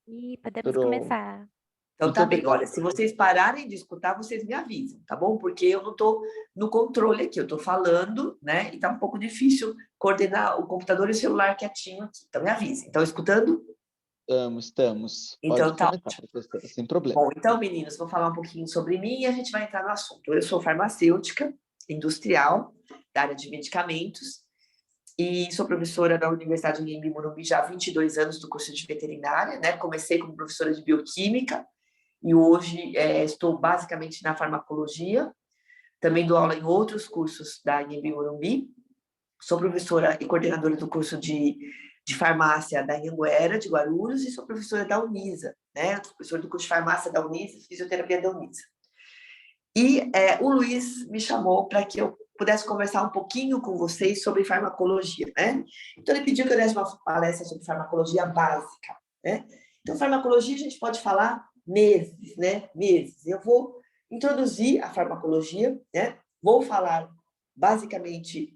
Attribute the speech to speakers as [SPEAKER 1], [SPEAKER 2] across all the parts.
[SPEAKER 1] E podemos
[SPEAKER 2] Pronto.
[SPEAKER 1] começar.
[SPEAKER 3] Então,
[SPEAKER 2] Muito
[SPEAKER 3] tá bem. Olha,
[SPEAKER 2] obrigado.
[SPEAKER 3] se vocês pararem de escutar, vocês me avisam, tá bom? Porque eu não estou no controle aqui, eu estou falando, né? E tá um pouco difícil coordenar o computador e o celular quietinho aqui. Então, me avisem. Estão escutando?
[SPEAKER 2] Estamos.
[SPEAKER 3] Então,
[SPEAKER 2] Pode
[SPEAKER 3] tá
[SPEAKER 2] começar,
[SPEAKER 3] ótimo.
[SPEAKER 2] professora, sem problema.
[SPEAKER 3] Bom, então, meninos, vou falar um pouquinho sobre mim e a gente vai entrar no assunto. Eu sou farmacêutica industrial da área de medicamentos e sou professora da Universidade de Anhembi Morumbi já há 22 anos do curso de veterinária, né? Comecei como professora de bioquímica e hoje estou basicamente na farmacologia. Também dou aula em outros cursos da Anhembi Morumbi. Sou professora e coordenadora do curso de farmácia da Anhanguera, de Guarulhos, e sou professora da Unisa, né? Sou professora do curso de farmácia da Unisa e fisioterapia da Unisa. E o Luiz me chamou para que eu pudesse conversar um pouquinho com vocês sobre farmacologia, né? Então, ele pediu que eu desse uma palestra sobre farmacologia básica, né? Então, farmacologia a gente pode falar meses, né? Meses. Eu vou introduzir a farmacologia, né? Vou falar basicamente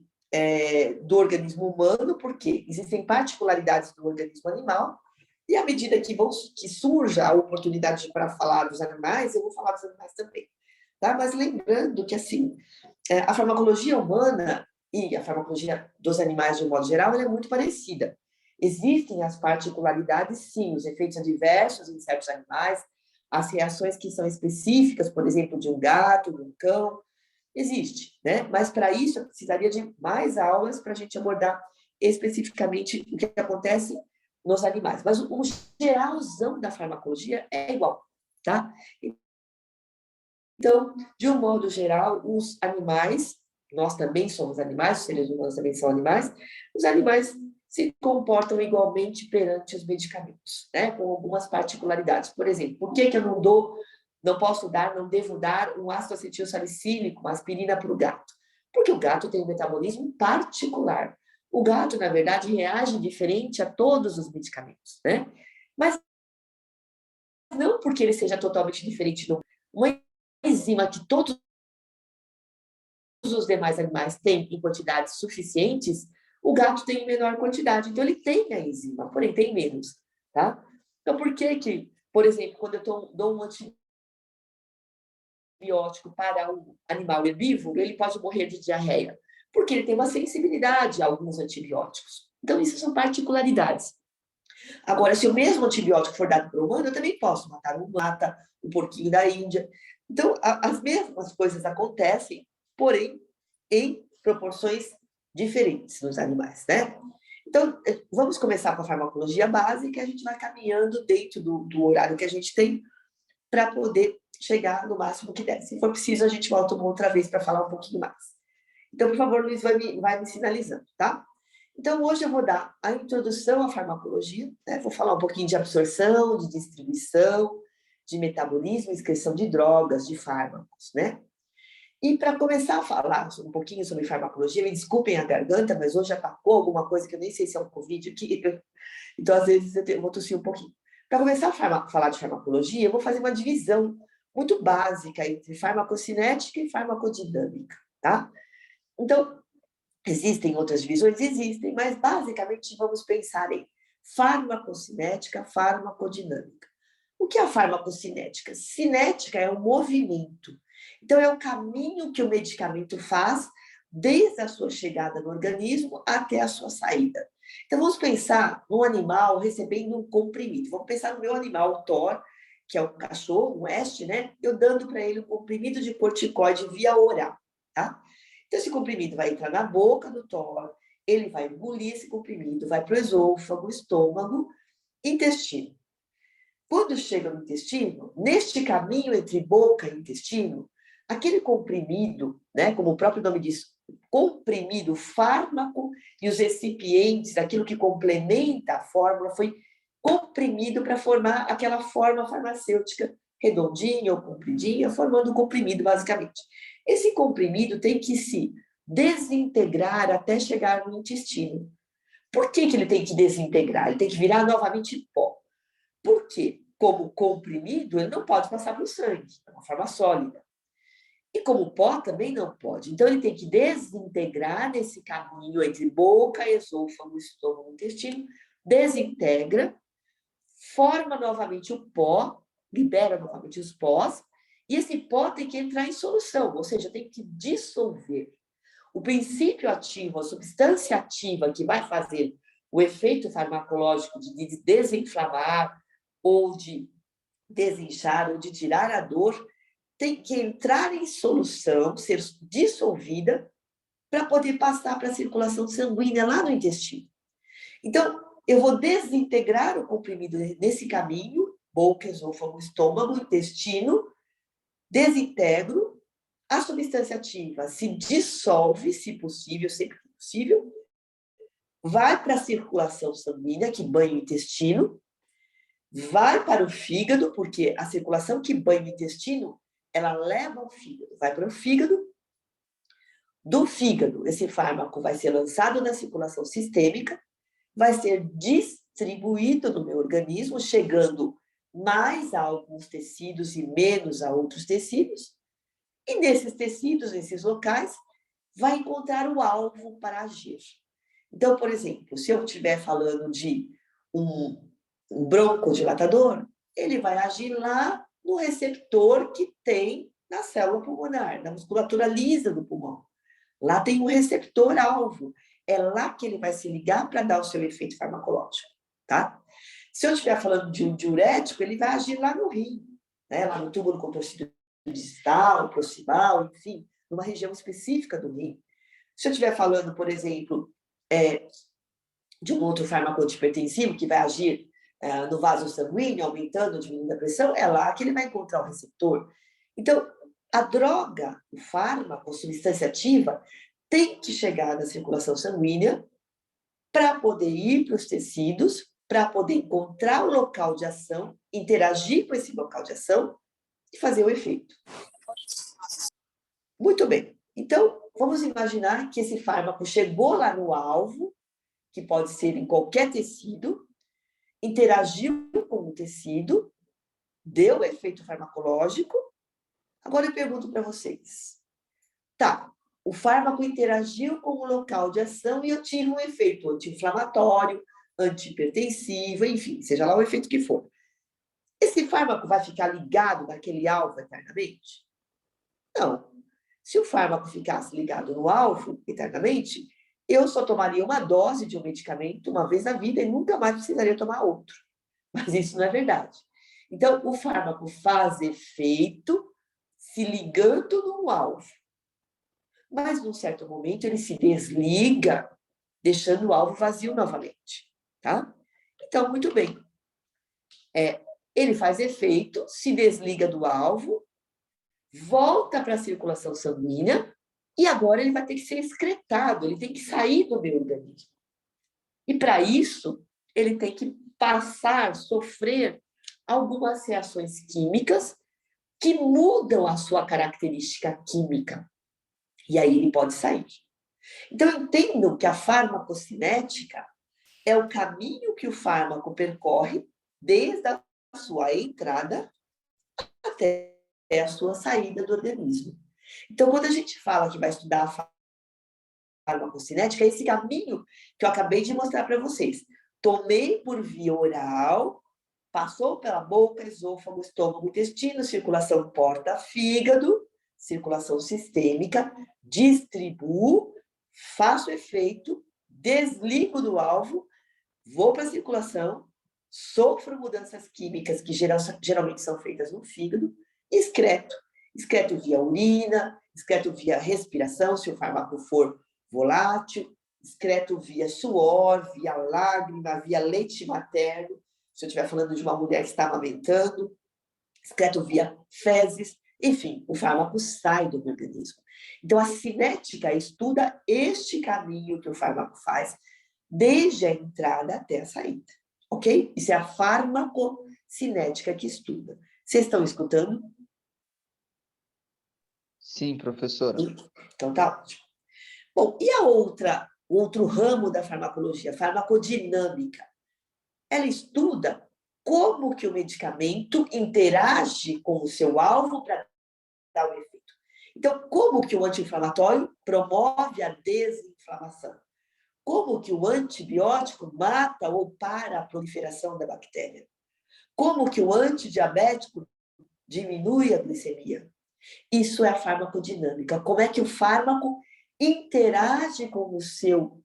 [SPEAKER 3] do organismo humano, porque existem particularidades do organismo animal, e à medida que surja a oportunidade para falar dos animais, eu vou falar dos animais também. Tá? Mas lembrando que assim, a farmacologia humana e a farmacologia dos animais de um modo geral ela é muito parecida. Existem as particularidades, sim, os efeitos adversos em certos animais, as reações que são específicas, por exemplo, de um gato, de um cão, existe, né? Mas para isso eu precisaria de mais aulas para a gente abordar especificamente o que acontece nos animais. Mas o geralzão da farmacologia é igual, tá? Então, de um modo geral, os animais, nós também somos animais, os seres humanos também são animais, os animais se comportam igualmente perante os medicamentos, né? Com algumas particularidades. Por exemplo, por que eu não posso dar, não devo dar um ácido acetil salicílico, uma aspirina para o gato? Porque o gato tem um metabolismo particular. O gato, na verdade, reage diferente a todos os medicamentos, né? Mas não porque ele seja totalmente diferente do uma enzima que todos os demais animais têm em quantidades suficientes, o gato tem em menor quantidade. Então, ele tem a enzima, porém tem menos, tá? Então, por que, por exemplo, quando eu dou um antibiótico para um animal herbívoro, ele pode morrer de diarreia? Porque ele tem uma sensibilidade a alguns antibióticos. Então, isso são particularidades. Agora, se o mesmo antibiótico for dado para o humano, eu também posso matar um mata, um porquinho da Índia. Então, as mesmas coisas acontecem, porém, em proporções diferentes nos animais, né? Então, vamos começar com a farmacologia básica, a gente vai caminhando dentro do horário que a gente tem para poder chegar no máximo que der. Se for preciso, a gente volta uma outra vez para falar um pouquinho mais. Então, por favor, Luiz, vai me sinalizando, tá? Então, hoje eu vou dar a introdução à farmacologia, né? Vou falar um pouquinho de absorção, de distribuição, de metabolismo, excreção de drogas, de fármacos, né? E para começar a falar um pouquinho sobre farmacologia, me desculpem a garganta, mas hoje atacou alguma coisa que eu nem sei se é um Covid aqui, então às vezes eu vou tossir um pouquinho. Para começar a falar de farmacologia, eu vou fazer uma divisão muito básica entre farmacocinética e farmacodinâmica, tá? Então, existem outras divisões? Existem, mas basicamente vamos pensar em farmacocinética, farmacodinâmica. O que é a farmacocinética? Cinética é o movimento. Então, é o caminho que o medicamento faz desde a sua chegada no organismo até a sua saída. Então, vamos pensar num animal recebendo um comprimido. Vamos pensar no meu animal, o Thor, que é um cachorro, um West, né? Eu dando para ele um comprimido de corticoide via oral, tá? Então, esse comprimido vai entrar na boca do Thor, ele vai engolir esse comprimido, vai para o esôfago, estômago, intestino. Quando chega no intestino, neste caminho entre boca e intestino, aquele comprimido, né, como o próprio nome diz, comprimido, fármaco e os recipientes, aquilo que complementa a fórmula, foi comprimido para formar aquela forma farmacêutica redondinha ou compridinha, formando o comprimido, basicamente. Esse comprimido tem que se desintegrar até chegar no intestino. Por que ele tem que desintegrar? Ele tem que virar novamente pó. Por quê? Como comprimido, ele não pode passar para o sangue, é uma forma sólida. E como pó, também não pode. Então, ele tem que desintegrar nesse caminho entre boca, esôfago, estômago e intestino, desintegra, forma novamente o pó, libera novamente os pós, e esse pó tem que entrar em solução, ou seja, tem que dissolver. O princípio ativo, a substância ativa que vai fazer o efeito farmacológico de desinflamar, ou de desinchar, ou de tirar a dor, tem que entrar em solução, ser dissolvida, para poder passar para a circulação sanguínea lá no intestino. Então, eu vou desintegrar o comprimido nesse caminho, boca, esôfago, estômago, intestino, desintegro, a substância ativa se dissolve, se possível, sempre que possível, vai para a circulação sanguínea, que banha o intestino, vai para o fígado, porque a circulação que banha o intestino, ela leva ao fígado, vai para o fígado. Do fígado, esse fármaco vai ser lançado na circulação sistêmica, vai ser distribuído no meu organismo, chegando mais a alguns tecidos e menos a outros tecidos. E nesses tecidos, nesses locais, vai encontrar o alvo para agir. Então, por exemplo, se eu estiver falando de um broncodilatador, ele vai agir lá no receptor que tem na célula pulmonar, na musculatura lisa do pulmão. Lá tem um receptor-alvo. É lá que ele vai se ligar para dar o seu efeito farmacológico, tá? Se eu estiver falando de um diurético, ele vai agir lá no rim, né? Lá no túbulo contorcido distal, proximal, enfim, numa região específica do rim. Se eu estiver falando, por exemplo, de um outro fármaco antihipertensivo que vai agir no vaso sanguíneo, aumentando, diminuindo a pressão, é lá que ele vai encontrar o receptor. Então, a droga, o fármaco, a substância ativa, tem que chegar na circulação sanguínea para poder ir para os tecidos, para poder encontrar o local de ação, interagir com esse local de ação e fazer o efeito. Muito bem. Então, vamos imaginar que esse fármaco chegou lá no alvo, que pode ser em qualquer tecido, interagiu com o tecido, deu efeito farmacológico. Agora eu pergunto para vocês. Tá, o fármaco interagiu com o local de ação e eu tive um efeito anti-inflamatório, antihipertensivo, enfim, seja lá o efeito que for. Esse fármaco vai ficar ligado naquele alvo eternamente? Não. Se o fármaco ficasse ligado no alvo eternamente, eu só tomaria uma dose de um medicamento uma vez na vida e nunca mais precisaria tomar outro. Mas isso não é verdade. Então, o fármaco faz efeito se ligando no alvo. Mas, num certo momento, ele se desliga, deixando o alvo vazio novamente. Tá? Então, muito bem. Ele faz efeito, se desliga do alvo, volta para a circulação sanguínea e agora ele vai ter que ser excretado, ele tem que sair do meu organismo. E, para isso, ele tem que passar, sofrer algumas reações químicas que mudam a sua característica química. E aí ele pode sair. Então, entendam que a farmacocinética é o caminho que o fármaco percorre desde a sua entrada até a sua saída do organismo. Então, quando a gente fala que vai estudar a farmacocinética, é esse caminho que eu acabei de mostrar para vocês. Tomei por via oral, passou pela boca, esôfago, estômago, intestino, circulação porta, fígado, circulação sistêmica, distribuo, faço efeito, desligo do alvo, vou para a circulação, sofro mudanças químicas que geralmente são feitas no fígado, excreto. Excreto via urina, excreto via respiração, se o fármaco for volátil, excreto via suor, via lágrima, via leite materno, se eu estiver falando de uma mulher que está amamentando, excreto via fezes, enfim, o fármaco sai do organismo. Então, a cinética estuda este caminho que o fármaco faz, desde a entrada até a saída, ok? Isso é a farmacocinética que estuda. Vocês estão escutando?
[SPEAKER 2] Sim, professora.
[SPEAKER 3] Então, tá ótimo. Bom, e outro ramo da farmacologia, farmacodinâmica? Ela estuda como que o medicamento interage com o seu alvo para dar o efeito. Então, como que o anti-inflamatório promove a desinflamação? Como que o antibiótico mata ou para a proliferação da bactéria? Como que o antidiabético diminui a glicemia? Isso é a farmacodinâmica. Como é que o fármaco interage com o seu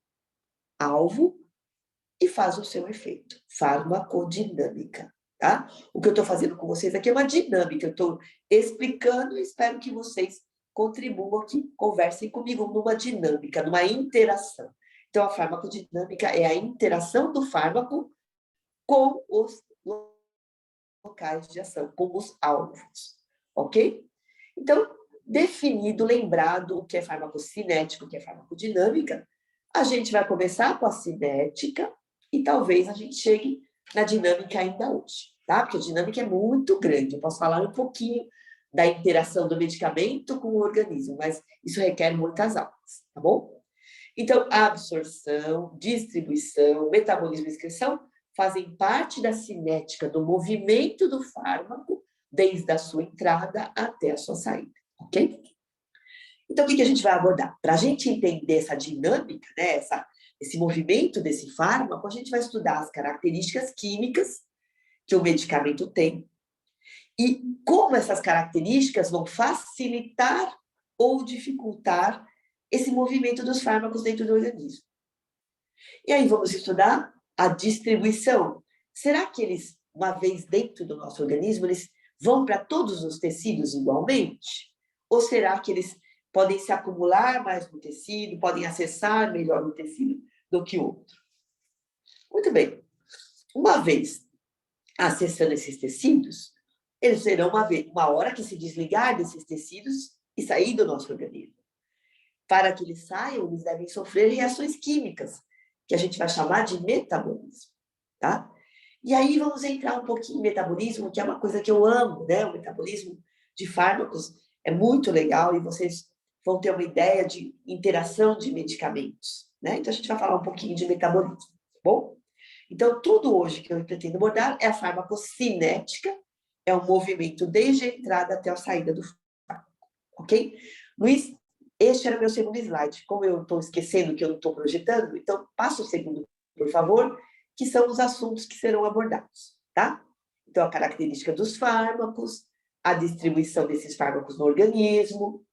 [SPEAKER 3] alvo e faz o seu efeito. Farmacodinâmica, tá? O que eu estou fazendo com vocês aqui é uma dinâmica. Eu estou explicando e espero que vocês contribuam aqui, conversem comigo numa dinâmica, numa interação. Então, a farmacodinâmica é a interação do fármaco com os locais de ação, com os alvos, ok? Então, definido, lembrado o que é farmacocinético, o que é farmacodinâmica, a gente vai começar com a cinética e talvez a gente chegue na dinâmica ainda hoje, tá? Porque a dinâmica é muito grande. Eu posso falar um pouquinho da interação do medicamento com o organismo, mas isso requer muitas aulas, tá bom? Então, a absorção, distribuição, metabolismo e excreção fazem parte da cinética do movimento do fármaco desde a sua entrada até a sua saída, ok? Então, o que a gente vai abordar? Para a gente entender essa dinâmica, né, esse movimento desse fármaco, a gente vai estudar as características químicas que o medicamento tem e como essas características vão facilitar ou dificultar esse movimento dos fármacos dentro do organismo. E aí vamos estudar a distribuição. Será que eles, uma vez dentro do nosso organismo, eles vão para todos os tecidos igualmente? Ou será que eles podem se acumular mais no tecido, podem acessar melhor o tecido do que o outro? Muito bem. Uma vez acessando esses tecidos, eles terão uma hora que se desligar desses tecidos e sair do nosso organismo. Para que eles saiam, eles devem sofrer reações químicas, que a gente vai chamar de metabolismo, tá? E aí vamos entrar um pouquinho em metabolismo, que é uma coisa que eu amo, né? O metabolismo de fármacos é muito legal e vocês vão ter uma ideia de interação de medicamentos, né? Então a gente vai falar um pouquinho de metabolismo, tá bom? Então tudo hoje que eu pretendo abordar é a farmacocinética, é o movimento desde a entrada até a saída do fármaco, ok? Luiz, este era o meu segundo slide. Como eu estou esquecendo que eu não estou projetando, então passa o segundo, por favor, que são os assuntos que serão abordados, tá? Então, a característica dos fármacos, a distribuição desses fármacos no organismo,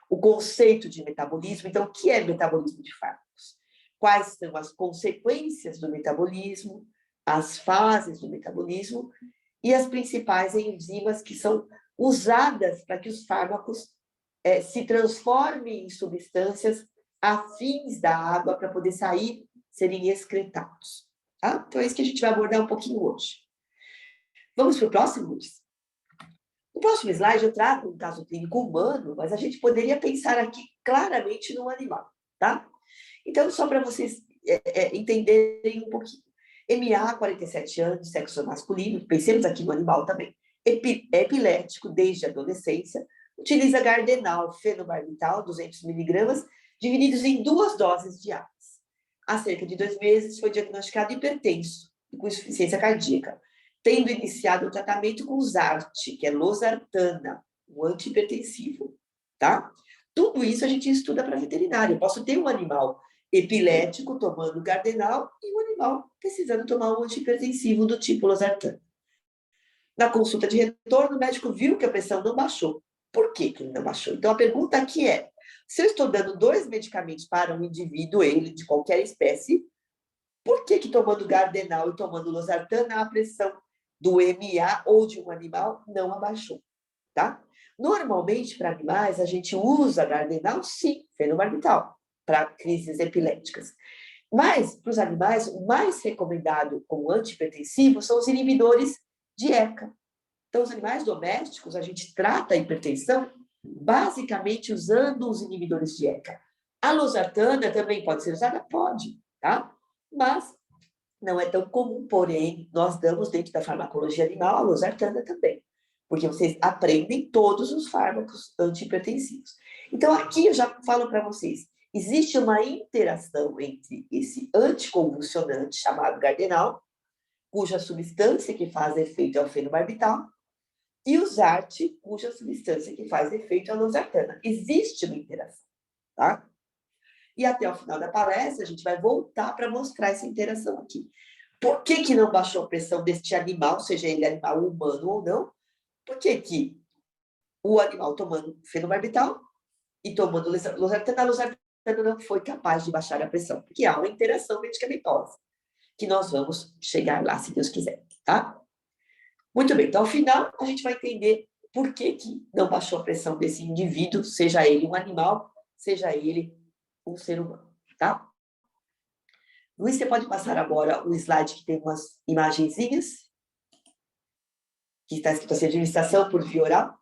[SPEAKER 3] o conceito de metabolismo. Então, o que é metabolismo de fármacos? Quais são as consequências do metabolismo, as fases do metabolismo e as principais enzimas que são usadas para que os fármacos se transformem em substâncias afins da água para poder sair, serem excretados. Tá? Então, é isso que a gente vai abordar um pouquinho hoje. Vamos para o próximo, Luiz? No próximo slide, eu trago um caso clínico humano, mas a gente poderia pensar aqui claramente no animal, tá? Então, só para vocês entenderem um pouquinho. MA, 47 anos, sexo masculino, pensemos aqui no animal também. Epilético desde a adolescência, utiliza Gardenal, fenobarbital, 200 miligramas, divididos em 2 doses diárias. Há cerca de 2 meses foi diagnosticado hipertenso e com insuficiência cardíaca, tendo iniciado o tratamento com Zart, que é losartana, um antihipertensivo, tá? Tudo isso a gente estuda para veterinário. Eu posso ter um animal epilético tomando Gardenal e um animal precisando tomar um antihipertensivo do tipo losartana. Na consulta de retorno, o médico viu que a pressão não baixou. Por que ele não baixou? Então, a pergunta aqui é, se eu estou dando 2 medicamentos para um indivíduo, ele de qualquer espécie, por que tomando Gardenal e tomando losartana, a pressão do MA ou de um animal não abaixou, tá? Normalmente, para animais, a gente usa Gardenal, sim, fenobarbital, para crises epiléticas. Mas, para os animais, o mais recomendado como antihipertensivo são os inibidores de ECA. Então, os animais domésticos, a gente trata a hipertensão basicamente usando os inibidores de ECA. A losartana também pode ser usada? Pode, tá? Mas não é tão comum, porém, nós damos dentro da farmacologia animal a losartana também, porque vocês aprendem todos os fármacos antihipertensivos. Então, aqui eu já falo para vocês, existe uma interação entre esse anticonvulsionante chamado Gardenal, cuja substância que faz efeito é o fenobarbital, e o Zart, cuja substância que faz efeito é a losartana. Existe uma interação, tá? E até o final da palestra, a gente vai voltar para mostrar essa interação aqui. Por que que não baixou a pressão deste animal, seja ele animal humano ou não? Por que que o animal tomando fenobarbital e tomando losartana, a losartana não foi capaz de baixar a pressão? Porque há uma interação medicamentosa, que nós vamos chegar lá, se Deus quiser, tá? Muito bem, então, ao final, a gente vai entender por que que não baixou a pressão desse indivíduo, seja ele um animal, seja ele um ser humano, tá? Luiz, você pode passar agora o slide que tem umas imagenzinhas, que está escrito assim, administração por via oral,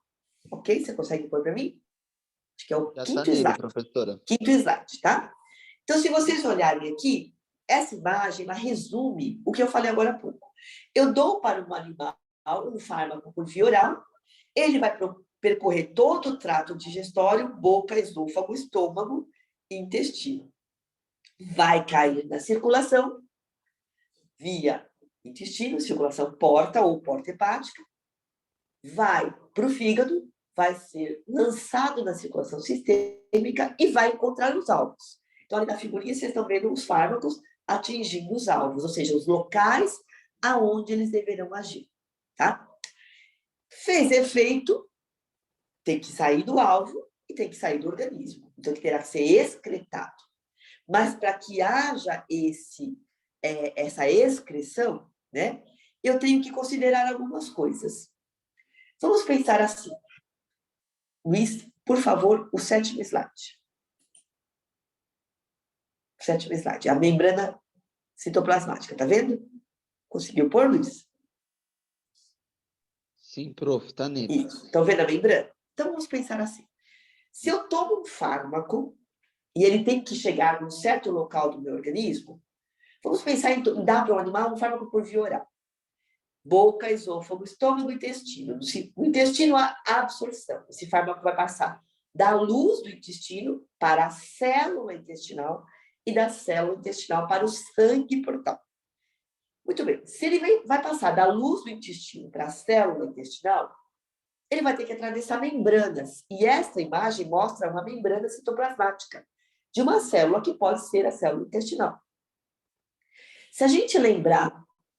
[SPEAKER 3] ok? Você consegue pôr para mim? Acho que é o
[SPEAKER 2] Já tá
[SPEAKER 3] quinto
[SPEAKER 2] nele,
[SPEAKER 3] slide.
[SPEAKER 2] professora.
[SPEAKER 3] Quinto slide, tá? Então, se vocês olharem aqui, essa imagem, ela resume o que eu falei agora há pouco. Eu dou para um animal um fármaco por via oral, ele vai percorrer todo o trato digestório, boca, esôfago, estômago e intestino. Vai cair na circulação, via intestino, circulação porta ou porta hepática, vai para o fígado, vai ser lançado na circulação sistêmica e vai encontrar os alvos. Então, ali na figurinha, vocês estão vendo os fármacos atingindo os alvos, ou seja, os locais aonde eles deverão agir, tá? Fez efeito, tem que sair do alvo e tem que sair do organismo. Então, que terá que ser excretado. Mas para que haja essa excreção, né, eu tenho que considerar algumas coisas. Vamos pensar assim. Luiz, por favor, o sétimo slide. O sétimo slide. A membrana citoplasmática, tá vendo? Conseguiu pôr, Luiz?
[SPEAKER 2] Sim, prof, tá nele.
[SPEAKER 3] Isso. Estão vendo a membrana? Então, vamos pensar assim. Se eu tomo um fármaco e ele tem que chegar num certo local do meu organismo, vamos pensar em dar para o animal um fármaco por via oral. Boca, esôfago, estômago e intestino. No intestino, há absorção. Esse fármaco vai passar da luz do intestino para a célula intestinal e da célula intestinal para o sangue portal. Muito bem. Se ele vai passar da luz do intestino para a célula intestinal, ele vai ter que atravessar membranas. E essa imagem mostra uma membrana citoplasmática de uma célula que pode ser a célula intestinal. Se a gente lembrar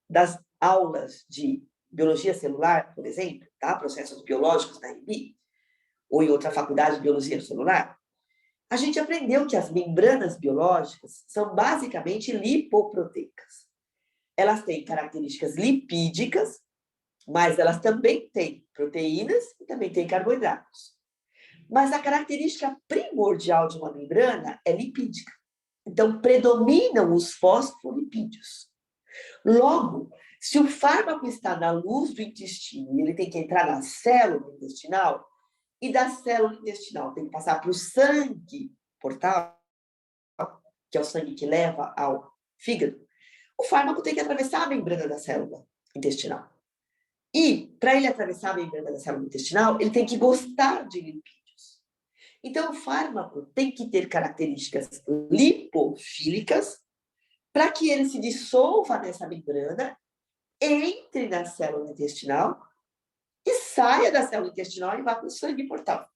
[SPEAKER 3] das aulas de biologia celular, por exemplo, tá? Processos biológicos na EMB, ou em outra faculdade de biologia celular, a gente aprendeu que as membranas biológicas são basicamente lipoproteicas. Elas têm características lipídicas, mas elas também têm proteínas e também têm carboidratos. Mas a característica primordial de uma membrana é lipídica. Então, predominam os fosfolipídios. Logo, se o fármaco está na luz do intestino e ele tem que entrar na célula intestinal, e da célula intestinal tem que passar para o sangue portal, que é o sangue que leva ao fígado, o fármaco tem que atravessar a membrana da célula intestinal. E, para ele atravessar a membrana da célula intestinal, ele tem que gostar de lipídios. Então, o fármaco tem que ter características lipofílicas para que ele se dissolva nessa membrana, entre na célula intestinal e saia da célula intestinal e vá para o sangue portal.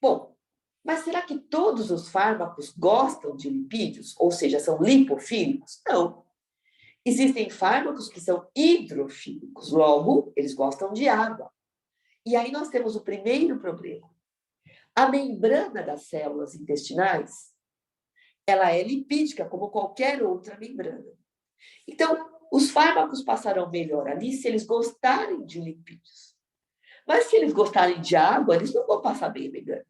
[SPEAKER 3] Bom, mas será que todos os fármacos gostam de lipídios? Ou seja, são lipofílicos? Não. Existem fármacos que são hidrofílicos, logo, eles gostam de água. E aí nós temos o primeiro problema. A membrana das células intestinais, ela é lipídica, como qualquer outra membrana. Então, os fármacos passarão melhor ali se eles gostarem de lipídios. Mas se eles gostarem de água, eles não vão passar bem a membrana.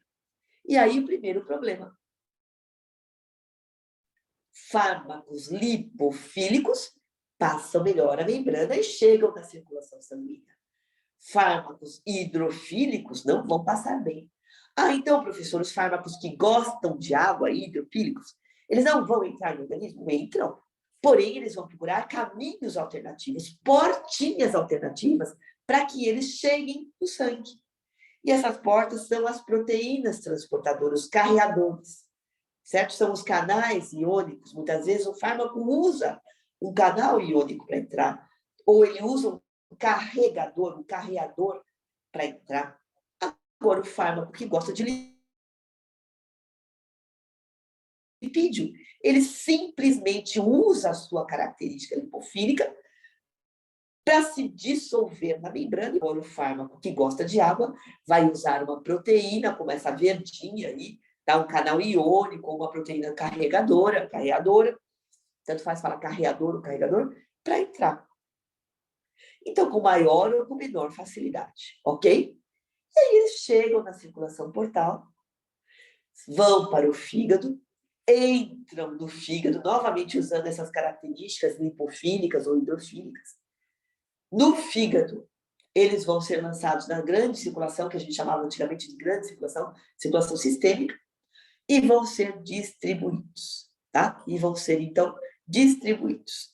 [SPEAKER 3] E aí o primeiro problema. Fármacos lipofílicos passam melhor a membrana e chegam na circulação sanguínea. Fármacos hidrofílicos não vão passar bem. Ah, então, professor, os fármacos que gostam de água, hidrofílicos, eles não vão entrar no organismo? Entram. Porém, eles vão procurar caminhos alternativos, portinhas alternativas, para que eles cheguem no sangue. E essas portas são as proteínas transportadoras, os carreadores, certo? São os canais iônicos. Muitas vezes o fármaco usa um canal iônico para entrar, ou ele usa um carregador, um carreador para entrar. Agora, o fármaco que gosta de lipídio. Ele simplesmente usa a sua característica lipofílica para se dissolver na membrana. E o fármaco que gosta de água vai usar uma proteína, como essa verdinha aí, tá? Um canal iônico, uma proteína carregadora, tanto faz falar carreador ou carregador, para entrar. Então, com maior ou com menor facilidade, ok? E aí eles chegam na circulação portal, vão para o fígado, entram no fígado, novamente usando essas características lipofílicas ou hidrofílicas. No fígado, eles vão ser lançados na grande circulação, que a gente chamava antigamente de grande circulação, circulação sistêmica, e vão ser distribuídos, tá? E vão ser, então, distribuídos.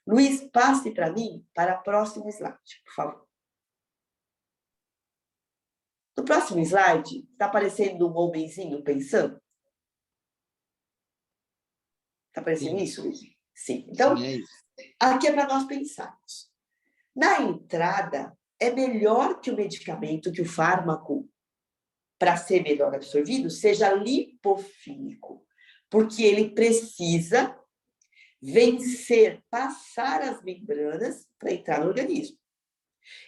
[SPEAKER 3] Luiz, passe para mim para o próximo slide, por favor. No próximo slide, está aparecendo um homenzinho pensando? Está aparecendo
[SPEAKER 2] Sim.
[SPEAKER 3] isso, Luiz? Sim. Então,
[SPEAKER 2] Sim, é isso.
[SPEAKER 3] aqui é para nós pensarmos. Na entrada, é melhor que o medicamento, que o fármaco, para ser melhor absorvido, seja lipofílico, porque ele precisa vencer, passar as membranas para entrar no organismo.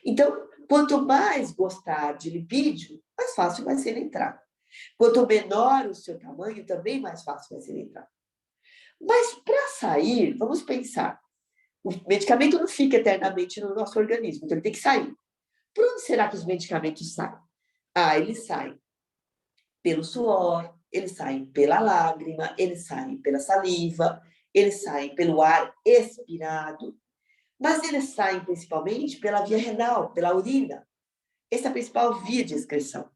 [SPEAKER 3] Então, quanto mais gostar de lipídio, mais fácil vai ser ele entrar. Quanto menor o seu tamanho, também mais fácil vai ser ele entrar. Mas para sair, vamos pensar, o medicamento não fica eternamente no nosso organismo, então ele tem que sair. Por onde será que os medicamentos saem? Eles saem pelo suor, eles saem pela lágrima, eles saem pela saliva, eles saem pelo ar expirado, mas eles saem principalmente pela via renal, pela urina. Essa é a principal via de excreção.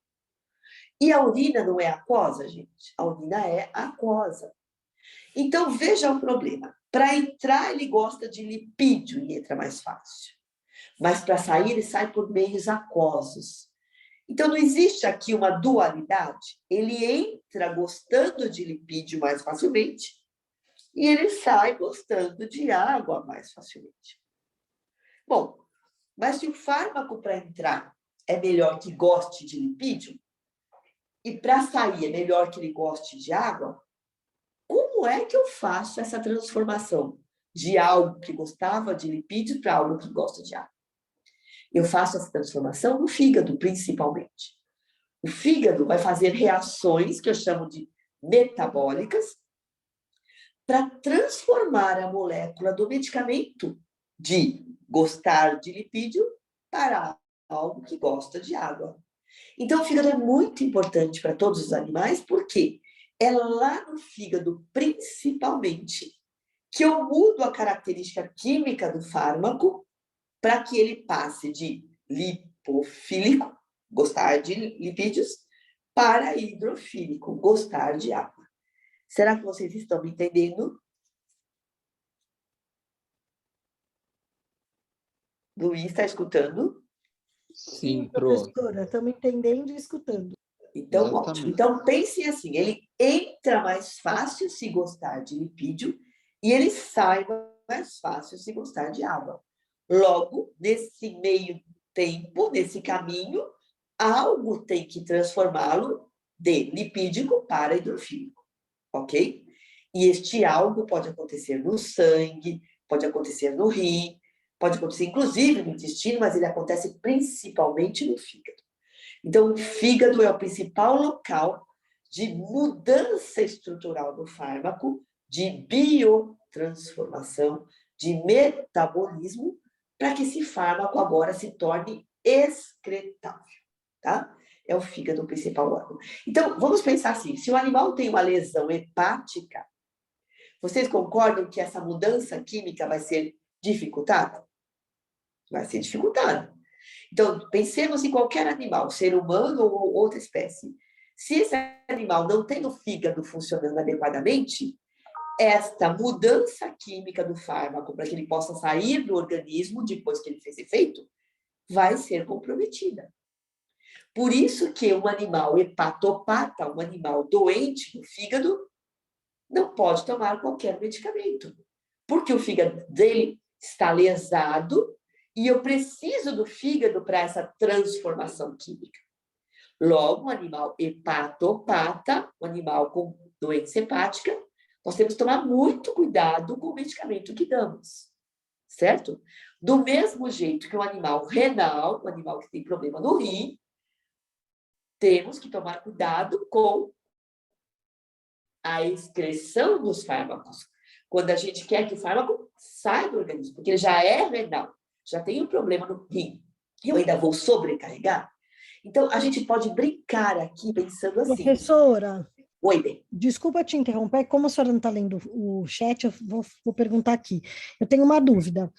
[SPEAKER 3] E a urina não é aquosa, gente? A urina é aquosa. Então, veja o problema. Para entrar, ele gosta de lipídio e entra mais fácil. Mas para sair, ele sai por meios aquosos. Então, não existe aqui uma dualidade. Ele entra gostando de lipídio mais facilmente e ele sai gostando de água mais facilmente. Bom, mas se o fármaco para entrar é melhor que goste de lipídio e para sair é melhor que ele goste de água, como é que eu faço essa transformação de algo que gostava de lipídio para algo que gosta de água? Eu faço essa transformação no fígado, principalmente. O fígado vai fazer reações que eu chamo de metabólicas para transformar a molécula do medicamento de gostar de lipídio para algo que gosta de água. Então, o fígado é muito importante para todos os animais, porque é lá no fígado, principalmente, que eu mudo a característica química do fármaco para que ele passe de lipofílico, gostar de lipídios, para hidrofílico, gostar de água. Será que vocês estão me entendendo? Luiz, está escutando?
[SPEAKER 2] Sim,
[SPEAKER 1] professora, estamos entendendo e escutando.
[SPEAKER 3] Então,
[SPEAKER 2] Exatamente.
[SPEAKER 3] ótimo. Então, pensem assim, ele entra mais fácil se gostar de lipídio e ele sai mais fácil se gostar de água. Logo, nesse meio tempo, nesse caminho, algo tem que transformá-lo de lipídico para hidrofílico, ok? E este algo pode acontecer no sangue, pode acontecer no rim, pode acontecer inclusive no intestino, mas ele acontece principalmente no fígado. Então, o fígado é o principal local de mudança estrutural do fármaco, de biotransformação, de metabolismo, para que esse fármaco agora se torne excretável, tá? É o fígado o principal órgão. Então, vamos pensar assim, se o animal tem uma lesão hepática, vocês concordam que essa mudança química vai ser dificultada? Vai ser dificultada. Então, pensemos em qualquer animal, ser humano ou outra espécie. Se esse animal não tem o fígado funcionando adequadamente, esta mudança química do fármaco para que ele possa sair do organismo depois que ele fez efeito, vai ser comprometida. Por isso que um animal hepatopata, um animal doente no fígado, não pode tomar qualquer medicamento, porque o fígado dele está lesado e eu preciso do fígado para essa transformação química. Logo, um animal hepatopata, um animal com doença hepática, Nós temos que tomar muito cuidado com o medicamento que damos, certo? Do mesmo jeito que o animal renal, o animal que tem problema no rim, temos que tomar cuidado com a excreção dos fármacos. Quando a gente quer que o fármaco saia do organismo, porque ele já é renal, já tem um problema no rim, e eu ainda vou sobrecarregar. Então, a gente pode brincar aqui pensando assim.
[SPEAKER 1] Professora,
[SPEAKER 3] Oi, bem.
[SPEAKER 1] desculpa te interromper, como a senhora não está lendo o chat, eu vou perguntar aqui. Eu tenho uma dúvida.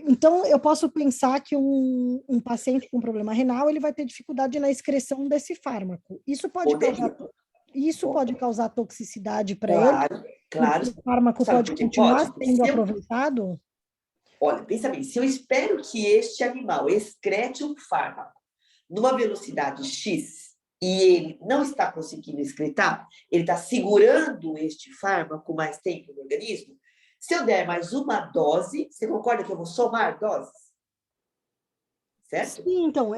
[SPEAKER 1] Então, eu posso pensar que um paciente com problema renal, ele vai ter dificuldade na excreção desse fármaco. Isso pode causar toxicidade para ele?
[SPEAKER 3] Claro.
[SPEAKER 1] O fármaco
[SPEAKER 3] Sabe
[SPEAKER 1] pode
[SPEAKER 3] por que
[SPEAKER 1] continuar
[SPEAKER 3] pode?
[SPEAKER 1] sendo aproveitado?
[SPEAKER 3] Olha, pensa bem, se eu espero que este animal excrete um fármaco numa velocidade X e ele não está conseguindo excretar, ele está segurando este fármaco mais tempo no organismo, se eu der mais uma dose, você concorda que eu vou somar doses? Certo?
[SPEAKER 1] Sim, então,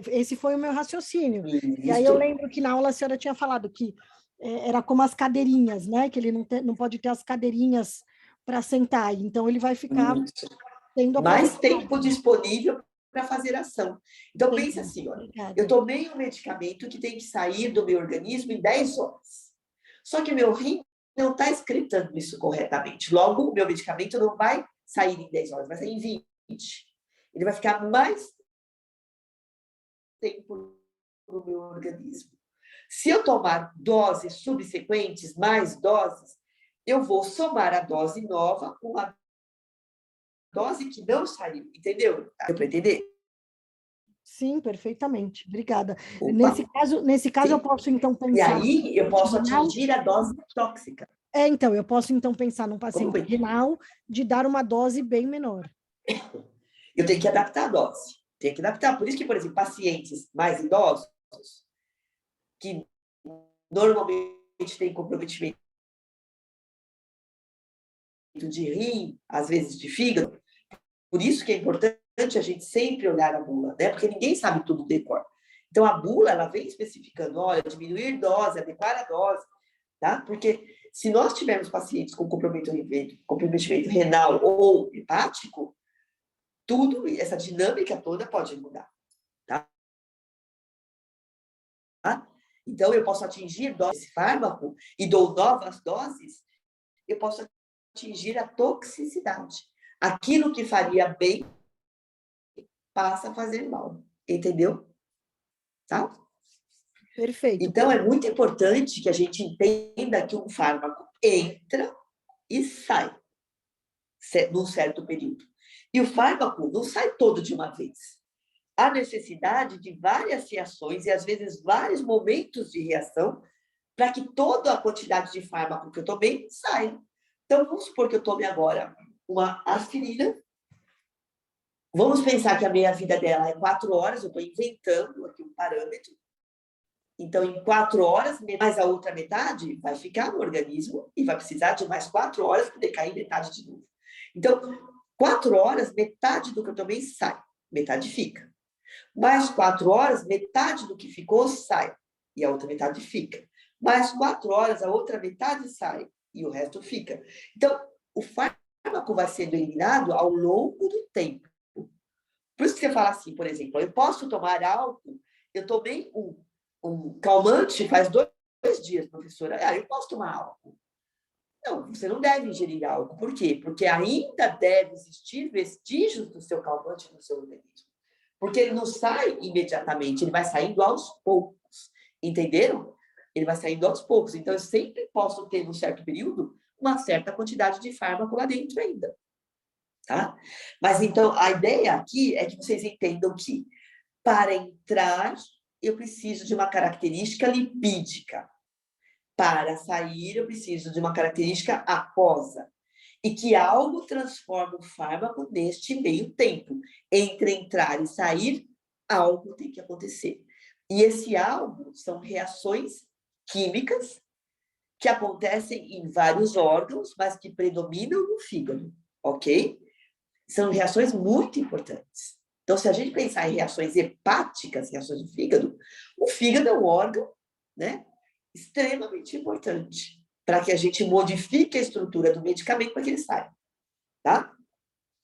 [SPEAKER 1] esse foi o meu raciocínio.
[SPEAKER 3] Isso.
[SPEAKER 1] E aí eu lembro que na aula a senhora tinha falado que era como as cadeirinhas, né? Que ele não pode ter as cadeirinhas para sentar, então ele vai ficar tendo
[SPEAKER 3] mais tempo disponível para fazer ação. Então, pense assim, olha, eu tomei um medicamento que tem que sair do meu organismo em 10 horas. Só que meu rim não está excretando isso corretamente. Logo, o meu medicamento não vai sair em 10 horas, vai sair em 20. Ele vai ficar mais tempo no meu organismo. Se eu tomar doses subsequentes, mais doses, eu vou somar a dose nova com a dose que não saiu, entendeu? Deu para entender?
[SPEAKER 1] Sim, perfeitamente. Obrigada.
[SPEAKER 3] Opa.
[SPEAKER 1] Nesse caso eu posso, então, pensar...
[SPEAKER 3] E aí eu posso atingir a dose tóxica.
[SPEAKER 1] Então, eu posso, então, pensar num paciente renal de dar uma dose bem menor.
[SPEAKER 3] Eu tenho que adaptar a dose. Tenho que adaptar. Por isso que, por exemplo, pacientes mais idosos, que normalmente têm comprometimento de rim, às vezes de fígado, por isso que é importante a gente sempre olhar a bula, né? Porque ninguém sabe tudo de cor. Então, a bula, ela vem especificando, olha, diminuir dose, adequar a dose, tá? Porque se nós tivermos pacientes com comprometimento renal ou hepático, tudo, essa dinâmica toda pode mudar, tá? Então, eu posso atingir dose desse fármaco e dou novas doses, eu posso atingir a toxicidade. Aquilo que faria bem passa a fazer mal, entendeu? Tá?
[SPEAKER 1] Perfeito.
[SPEAKER 3] Então, é muito importante que a gente entenda que um fármaco entra e sai num certo período. E o fármaco não sai todo de uma vez. Há necessidade de várias reações e, às vezes, vários momentos de reação para que toda a quantidade de fármaco que eu tomei saia. Então, vamos supor que eu tome agora uma aspirina. Vamos pensar que a meia-vida dela é 4 horas, eu estou inventando aqui um parâmetro. Então, em 4 horas, mais a outra metade vai ficar no organismo e vai precisar de mais 4 horas para decair metade de novo. Então, 4 horas, metade do que eu tomei sai, metade fica. Mais 4 horas, metade do que ficou sai e a outra metade fica. Mais 4 horas, a outra metade sai e o resto fica. Então, o fármaco vai sendo eliminado ao longo do tempo. Por isso que você fala assim, por exemplo, eu posso tomar álcool, eu tomei um calmante faz 2 dias, professora. Eu posso tomar álcool. Não, você não deve ingerir álcool. Por quê? Porque ainda deve existir vestígios do seu calmante no seu organismo. Porque ele não sai imediatamente, ele vai saindo aos poucos. Entenderam? Ele vai saindo aos poucos. Então, eu sempre posso ter, num certo período, uma certa quantidade de fármaco lá dentro ainda. Tá? Mas, então, a ideia aqui é que vocês entendam que, para entrar, eu preciso de uma característica lipídica. Para sair, eu preciso de uma característica aquosa. E que algo transforma o fármaco neste meio tempo. Entre entrar e sair, algo tem que acontecer. E esse algo são reações químicas que acontecem em vários órgãos, mas que predominam no fígado, ok? São reações muito importantes. Então, se a gente pensar em reações hepáticas, reações do fígado, o fígado é um órgão, né, extremamente importante. para que a gente modifique a estrutura do medicamento para que ele saia, tá?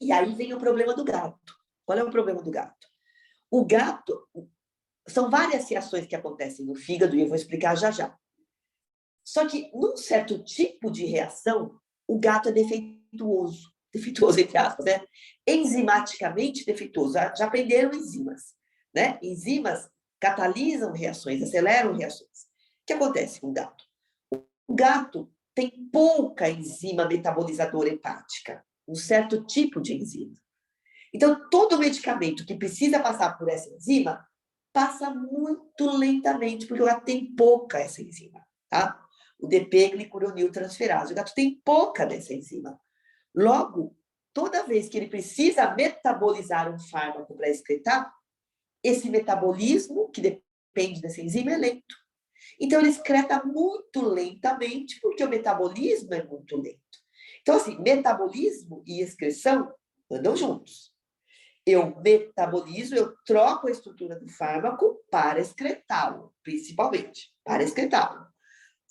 [SPEAKER 3] E aí vem o problema do gato. Qual é o problema do gato? O gato, são várias reações que acontecem no fígado, e eu vou explicar já já. Só que, num certo tipo de reação, o gato é defeituoso entre aspas, né? Enzimaticamente defeituoso. Já aprenderam enzimas, né? Enzimas catalisam reações, aceleram reações. O que acontece com o gato? O gato tem pouca enzima metabolizadora hepática, um certo tipo de enzima. Então, todo medicamento que precisa passar por essa enzima passa muito lentamente, porque o gato tem pouca essa enzima, tá? O DP-glicuroniltransferase. O gato tem pouca dessa enzima. Logo, toda vez que ele precisa metabolizar um fármaco para excretar, esse metabolismo, que depende dessa enzima, é lento. Então, ele excreta muito lentamente, porque o metabolismo é muito lento. Então, assim, metabolismo e excreção andam juntos. Eu metabolizo, eu troco a estrutura do fármaco para excretá-lo, principalmente, para excretá-lo.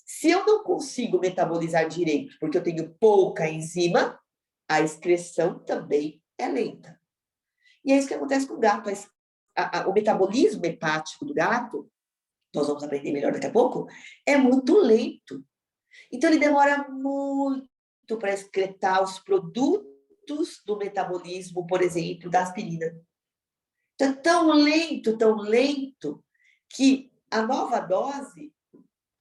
[SPEAKER 3] Se eu não consigo metabolizar direito, porque eu tenho pouca enzima, a excreção também é lenta. E é isso que acontece com o gato. O metabolismo hepático do gato, nós vamos aprender melhor daqui a pouco, é muito lento. Então, ele demora muito para excretar os produtos do metabolismo, por exemplo, da aspirina. Então, é tão lento, que a nova dose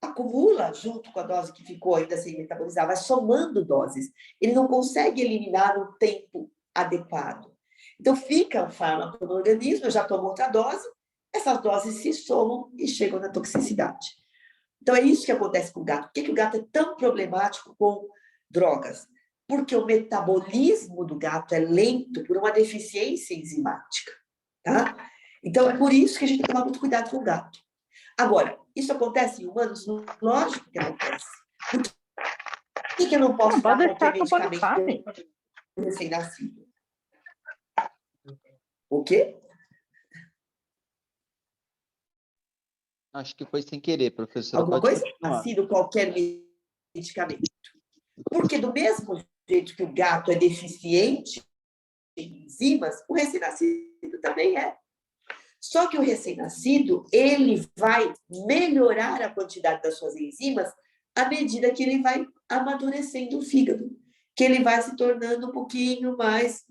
[SPEAKER 3] acumula junto com a dose que ficou ainda sem metabolizar, vai somando doses. Ele não consegue eliminar no tempo adequado. Então, fica o fármaco no organismo, eu já tomo outra dose, essas doses se somam e chegam na toxicidade. Então, é isso que acontece com o gato. Por que o gato é tão problemático com drogas? Porque o metabolismo do gato é lento por uma deficiência enzimática, tá? Então, é por isso que a gente tem que tomar muito cuidado com o gato. Agora, isso acontece em humanos? Lógico que acontece. Por que eu não posso dar qualquer medicamento para o recém-nascido? O quê?
[SPEAKER 2] Acho que foi sem querer, professora.
[SPEAKER 3] Alguma
[SPEAKER 2] Pode
[SPEAKER 3] coisa?
[SPEAKER 2] continuar.
[SPEAKER 3] Nascido qualquer medicamento. Porque do mesmo jeito que o gato é deficiente em enzimas, o recém-nascido também é. Só que o recém-nascido, ele vai melhorar a quantidade das suas enzimas à medida que ele vai amadurecendo o fígado, que ele vai se tornando um pouquinho mais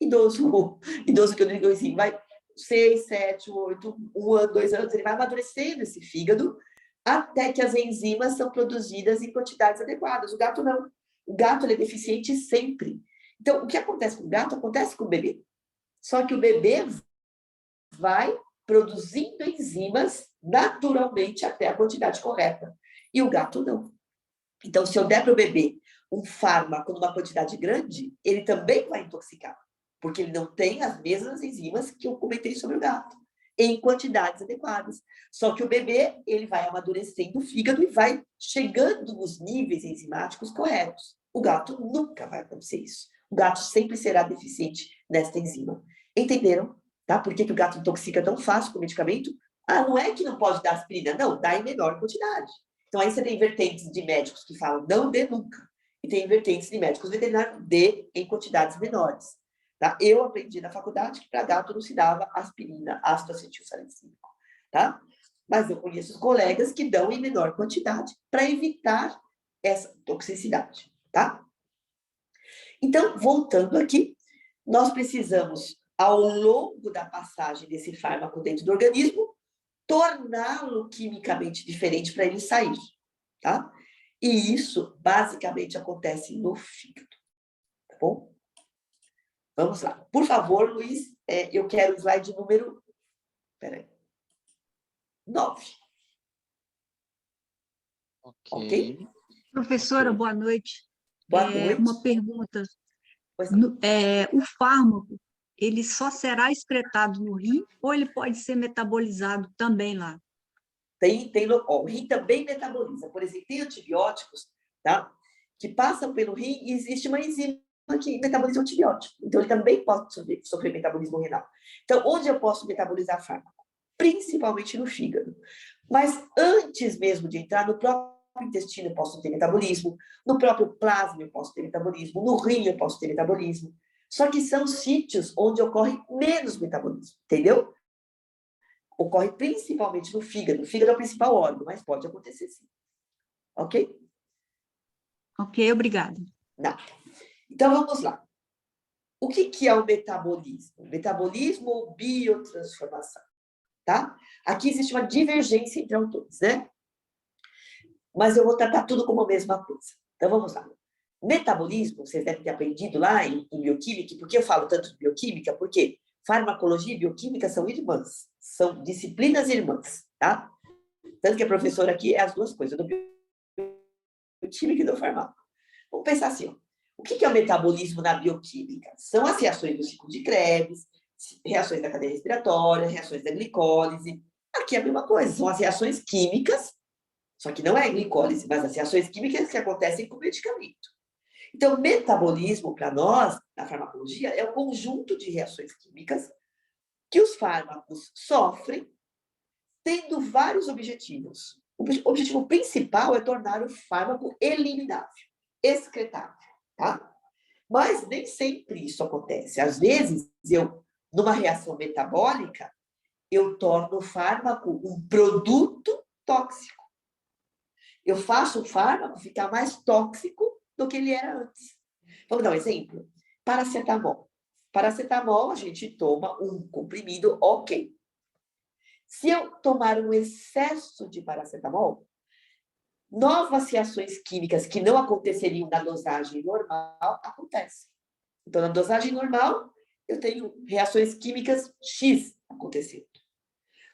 [SPEAKER 3] idoso. Idoso que eu digo assim, vai 6, 7, 8, 1 ano, 2 anos, ele vai amadurecendo esse fígado até que as enzimas são produzidas em quantidades adequadas. O gato não. O gato ele é deficiente sempre. Então, o que acontece com o gato, acontece com o bebê. Só que o bebê vai produzindo enzimas naturalmente até a quantidade correta. E o gato não. Então, se eu der para o bebê um fármaco numa quantidade grande, ele também vai intoxicar, porque ele não tem as mesmas enzimas que eu comentei sobre o gato, em quantidades adequadas. Só que o bebê, ele vai amadurecendo o fígado e vai chegando nos níveis enzimáticos corretos. O gato nunca vai acontecer isso. O gato sempre será deficiente nesta enzima. Entenderam? Tá? Por que o gato intoxica tão fácil com o medicamento? Ah, não é que não pode dar aspirina, não, dá em menor quantidade. Então, aí você tem vertentes de médicos que falam, não dê nunca. E tem vertentes de médicos veterinários, dê em quantidades menores. Tá? Eu aprendi na faculdade que para gato não se dava aspirina, ácido acetilsalicílico. Tá? Mas eu conheço colegas que dão em menor quantidade para evitar essa toxicidade. Tá? Então, voltando aqui, nós precisamos, ao longo da passagem desse fármaco dentro do organismo, torná-lo quimicamente diferente para ele sair, tá? E isso, basicamente, acontece no fígado, tá bom? Vamos lá. Por favor, Luiz, eu quero o slide número... Peraí. 9. Ok?
[SPEAKER 4] Professora, boa noite.
[SPEAKER 3] Boa noite.
[SPEAKER 4] Uma pergunta.
[SPEAKER 3] Pois não.
[SPEAKER 4] O fármaco, ele só será excretado no rim ou ele pode ser metabolizado também lá?
[SPEAKER 3] O rim também metaboliza. Por exemplo, tem antibióticos, tá? Que passam pelo rim e existe uma enzima que metaboliza o antibiótico. Então, ele também pode sofrer metabolismo renal. Então, onde eu posso metabolizar fármaco? Principalmente no fígado. Mas antes mesmo de entrar no próprio intestino eu posso ter metabolismo, no próprio plasma eu posso ter metabolismo, no rim eu posso ter metabolismo. Só que são sítios onde ocorre menos metabolismo, entendeu? Ocorre principalmente no fígado. O fígado é o principal órgão, mas pode acontecer sim. Ok?
[SPEAKER 4] Ok, obrigada.
[SPEAKER 3] Não. Então, vamos lá. O que é o metabolismo? Metabolismo ou biotransformação? Tá? Aqui existe uma divergência entre autores, né? Mas eu vou tratar tudo como a mesma coisa. Então, vamos lá. Metabolismo, vocês devem ter aprendido lá em bioquímica. Por que eu falo tanto de bioquímica? Porque farmacologia e bioquímica são irmãs. São disciplinas irmãs, tá? Tanto que a professora aqui é as duas coisas, do bioquímica e do farmácia. Vamos pensar assim, ó. O que é o metabolismo na bioquímica? São as reações do ciclo de Krebs, reações da cadeia respiratória, reações da glicólise. Aqui é a mesma coisa, são as reações químicas, só que não é a glicólise, mas as reações químicas que acontecem com o medicamento. Então, metabolismo, para nós, na farmacologia, é um conjunto de reações químicas que os fármacos sofrem, tendo vários objetivos. O objetivo principal é tornar o fármaco eliminável, excretável, tá? Mas nem sempre isso acontece. Às vezes, numa reação metabólica, eu torno o fármaco um produto tóxico. Eu faço o fármaco ficar mais tóxico do que ele era antes. Vamos dar um exemplo? Paracetamol. Paracetamol, a gente toma um comprimido, ok. Se eu tomar um excesso de paracetamol, novas reações químicas que não aconteceriam na dosagem normal acontecem. Então, na dosagem normal, eu tenho reações químicas X acontecendo.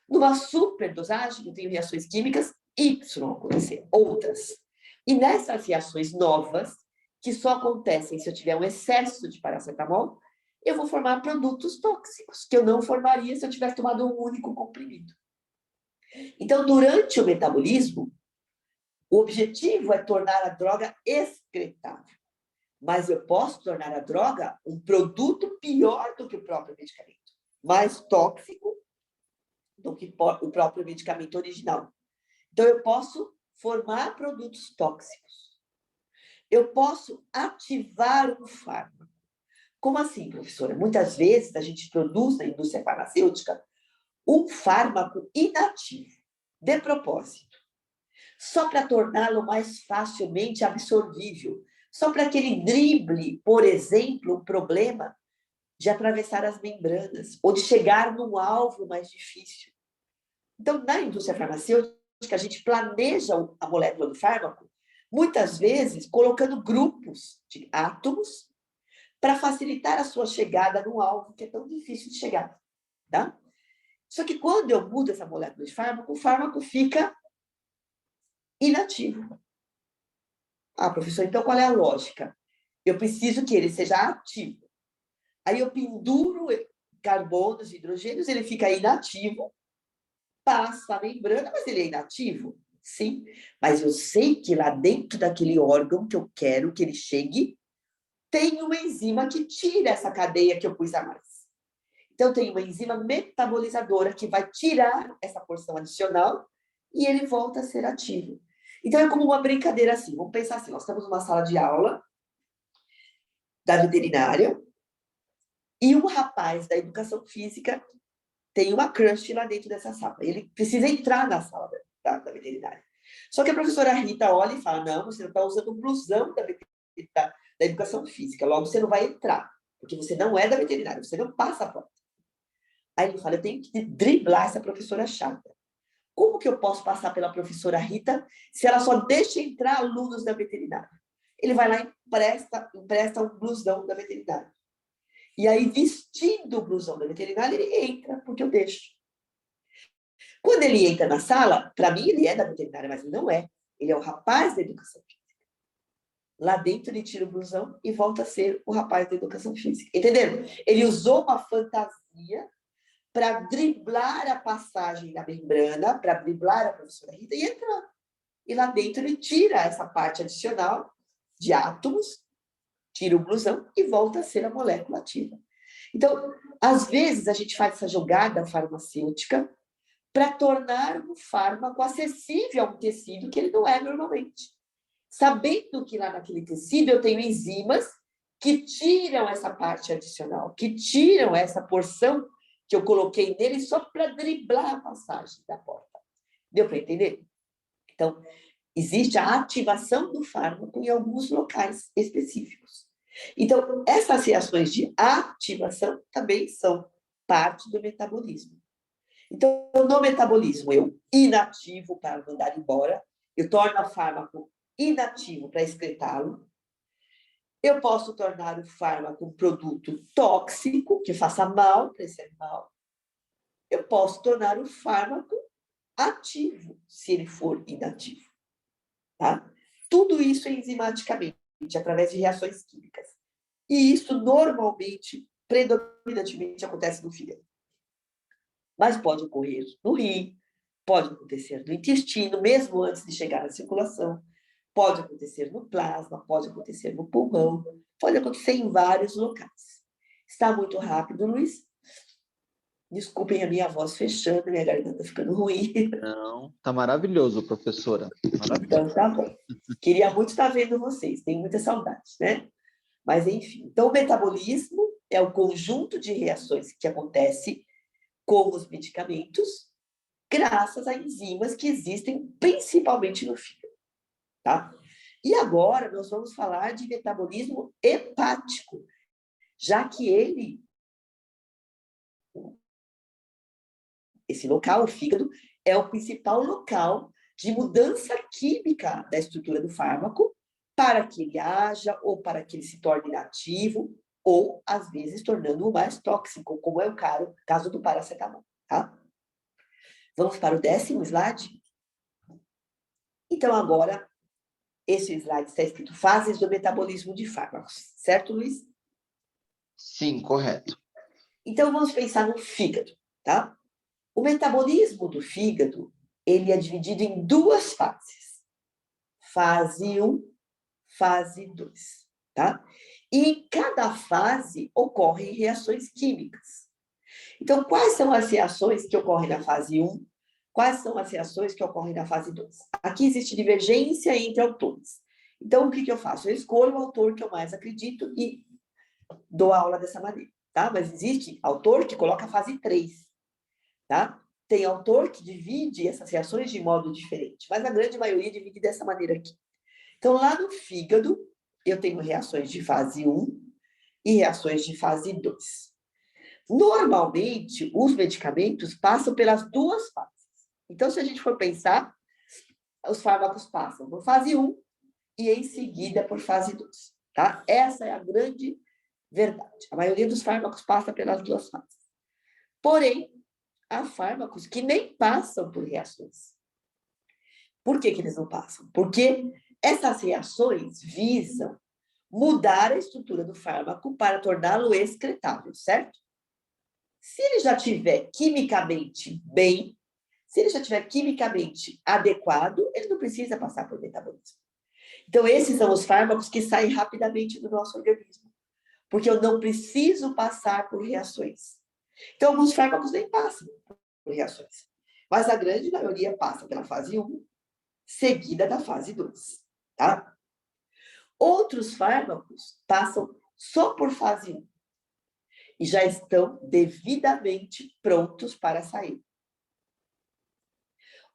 [SPEAKER 3] Numa superdosagem, eu tenho reações químicas Y acontecendo, outras. E nessas reações novas, que só acontecem se eu tiver um excesso de paracetamol, eu vou formar produtos tóxicos, que eu não formaria se eu tivesse tomado um único comprimido. Então, durante o metabolismo, o objetivo é tornar a droga excretável. Mas eu posso tornar a droga um produto pior do que o próprio medicamento. Mais tóxico do que o próprio medicamento original. Então, eu posso formar produtos tóxicos. Eu posso ativar um fármaco. Como assim, professora? Muitas vezes a gente produz na indústria farmacêutica um fármaco inativo, de propósito, só para torná-lo mais facilmente absorvível, só para que ele drible, por exemplo, o problema de atravessar as membranas ou de chegar num alvo mais difícil. Então, na indústria farmacêutica, a gente planeja a molécula do fármaco, muitas vezes colocando grupos de átomos para facilitar a sua chegada num alvo que é tão difícil de chegar, tá? Só que quando eu mudo essa molécula de fármaco, o fármaco fica inativo. Ah, professor, então qual é a lógica? Eu preciso que ele seja ativo. Aí eu penduro carbonos e hidrogênios, ele fica inativo, passa a membrana, mas ele é inativo? Sim, mas eu sei que lá dentro daquele órgão que eu quero que ele chegue, tem uma enzima que tira essa cadeia que eu pus a mais. Então, tem uma enzima metabolizadora que vai tirar essa porção adicional e ele volta a ser ativo. Então, é como uma brincadeira assim. Vamos pensar assim, nós estamos numa sala de aula da veterinária e um rapaz da educação física tem uma crush lá dentro dessa sala. Ele precisa entrar na sala da veterinária. Só que a professora Rita olha e fala, não, você não está usando o blusão da educação física, logo você não vai entrar, porque você não é da veterinária, você não passa a porta. Aí ele fala, eu tenho que driblar essa professora chata. Como que eu posso passar pela professora Rita se ela só deixa entrar alunos da veterinária? Ele vai lá e empresta um blusão da veterinária. E aí, vestindo o blusão da veterinária, ele entra, porque eu deixo. Quando ele entra na sala, para mim, ele é da veterinária, mas ele não é. Ele é o rapaz da educação física. Lá dentro, ele tira o blusão e volta a ser o rapaz da educação física. Entenderam? Ele usou uma fantasia para driblar a passagem da membrana, para driblar a professora Rita e entrar. E lá dentro ele tira essa parte adicional de átomos, tira o blusão e volta a ser a molécula ativa. Então, às vezes, a gente faz essa jogada farmacêutica para tornar um fármaco acessível a um tecido que ele não é normalmente. Sabendo que lá naquele tecido eu tenho enzimas que tiram essa parte adicional, que tiram essa porção que eu coloquei nele só para driblar a passagem da porta. Deu para entender? Então, existe a ativação do fármaco em alguns locais específicos. Então, essas reações de ativação também são parte do metabolismo. Então, no metabolismo, eu inativo para mandar embora, eu torno o fármaco inativo para excretá-lo, eu posso tornar o fármaco um produto tóxico, que faça mal para esse animal, eu posso tornar o fármaco ativo, se ele for inativo. Tá? Tudo isso enzimaticamente, através de reações químicas. E isso normalmente, predominantemente, acontece no fígado. Mas pode ocorrer no rim, pode acontecer no intestino, mesmo antes de chegar à circulação, pode acontecer no plasma, pode acontecer no pulmão, pode acontecer em vários locais. Está muito rápido, Luiz? Desculpem a minha voz fechando, minha garganta ficando ruim.
[SPEAKER 2] Não, tá maravilhoso, professora. Maravilhoso.
[SPEAKER 3] Então, tá bom. Queria muito estar vendo vocês, tenho muita saudade, né? Mas, enfim. Então, o metabolismo é o conjunto de reações que acontece com os medicamentos, graças a enzimas que existem principalmente no fígado, tá? E agora nós vamos falar de metabolismo hepático, já que esse local, o fígado, é o principal local de mudança química da estrutura do fármaco para que ele haja ou para que ele se torne inativo ou, às vezes, tornando-o mais tóxico, como é o caso do paracetamol, tá? Vamos para o 10º slide? Então, agora, esse slide está escrito fases do metabolismo de fármacos, certo, Luiz?
[SPEAKER 2] Sim, correto.
[SPEAKER 3] Então, vamos pensar no fígado, tá? O metabolismo do fígado, ele é dividido em 2 fases. Fase 1, fase 2, tá? E em cada fase ocorrem reações químicas. Então, quais são as reações que ocorrem na fase 1? Quais são as reações que ocorrem na fase 2? Aqui existe divergência entre autores. Então, o que eu faço? Eu escolho o autor que eu mais acredito e dou a aula dessa maneira, tá? Mas existe autor que coloca a fase 3, tá? Tem autor que divide essas reações de modo diferente, mas a grande maioria divide dessa maneira aqui. Então, lá no fígado, eu tenho reações de fase 1 e reações de fase 2. Normalmente, os medicamentos passam pelas 2 fases. Então, se a gente for pensar, os fármacos passam por fase 1 e, em seguida, por fase 2. Tá? Essa é a grande verdade. A maioria dos fármacos passa pelas 2 fases. Porém, há fármacos que nem passam por reações. Por que eles não passam? Porque essas reações visam mudar a estrutura do fármaco para torná-lo excretável, certo? Se ele já estiver quimicamente bem, se ele já estiver quimicamente adequado, ele não precisa passar por metabolismo. Então, esses são os fármacos que saem rapidamente do nosso organismo, porque eu não preciso passar por reações. Então, alguns fármacos nem passam por reações, mas a grande maioria passa pela fase 1, seguida da fase 2, tá? Outros fármacos passam só por fase 1 e já estão devidamente prontos para sair.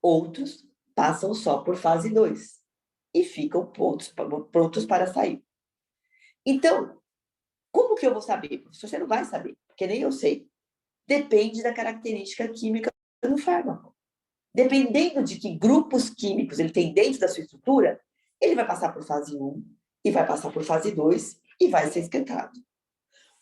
[SPEAKER 3] Outros passam só por fase 2 e ficam prontos para sair. Então, como que eu vou saber? Você não vai saber, porque nem eu sei. Depende da característica química do fármaco. Dependendo de que grupos químicos ele tem dentro da sua estrutura, ele vai passar por fase 1 e vai passar por fase 2 e vai ser excretado.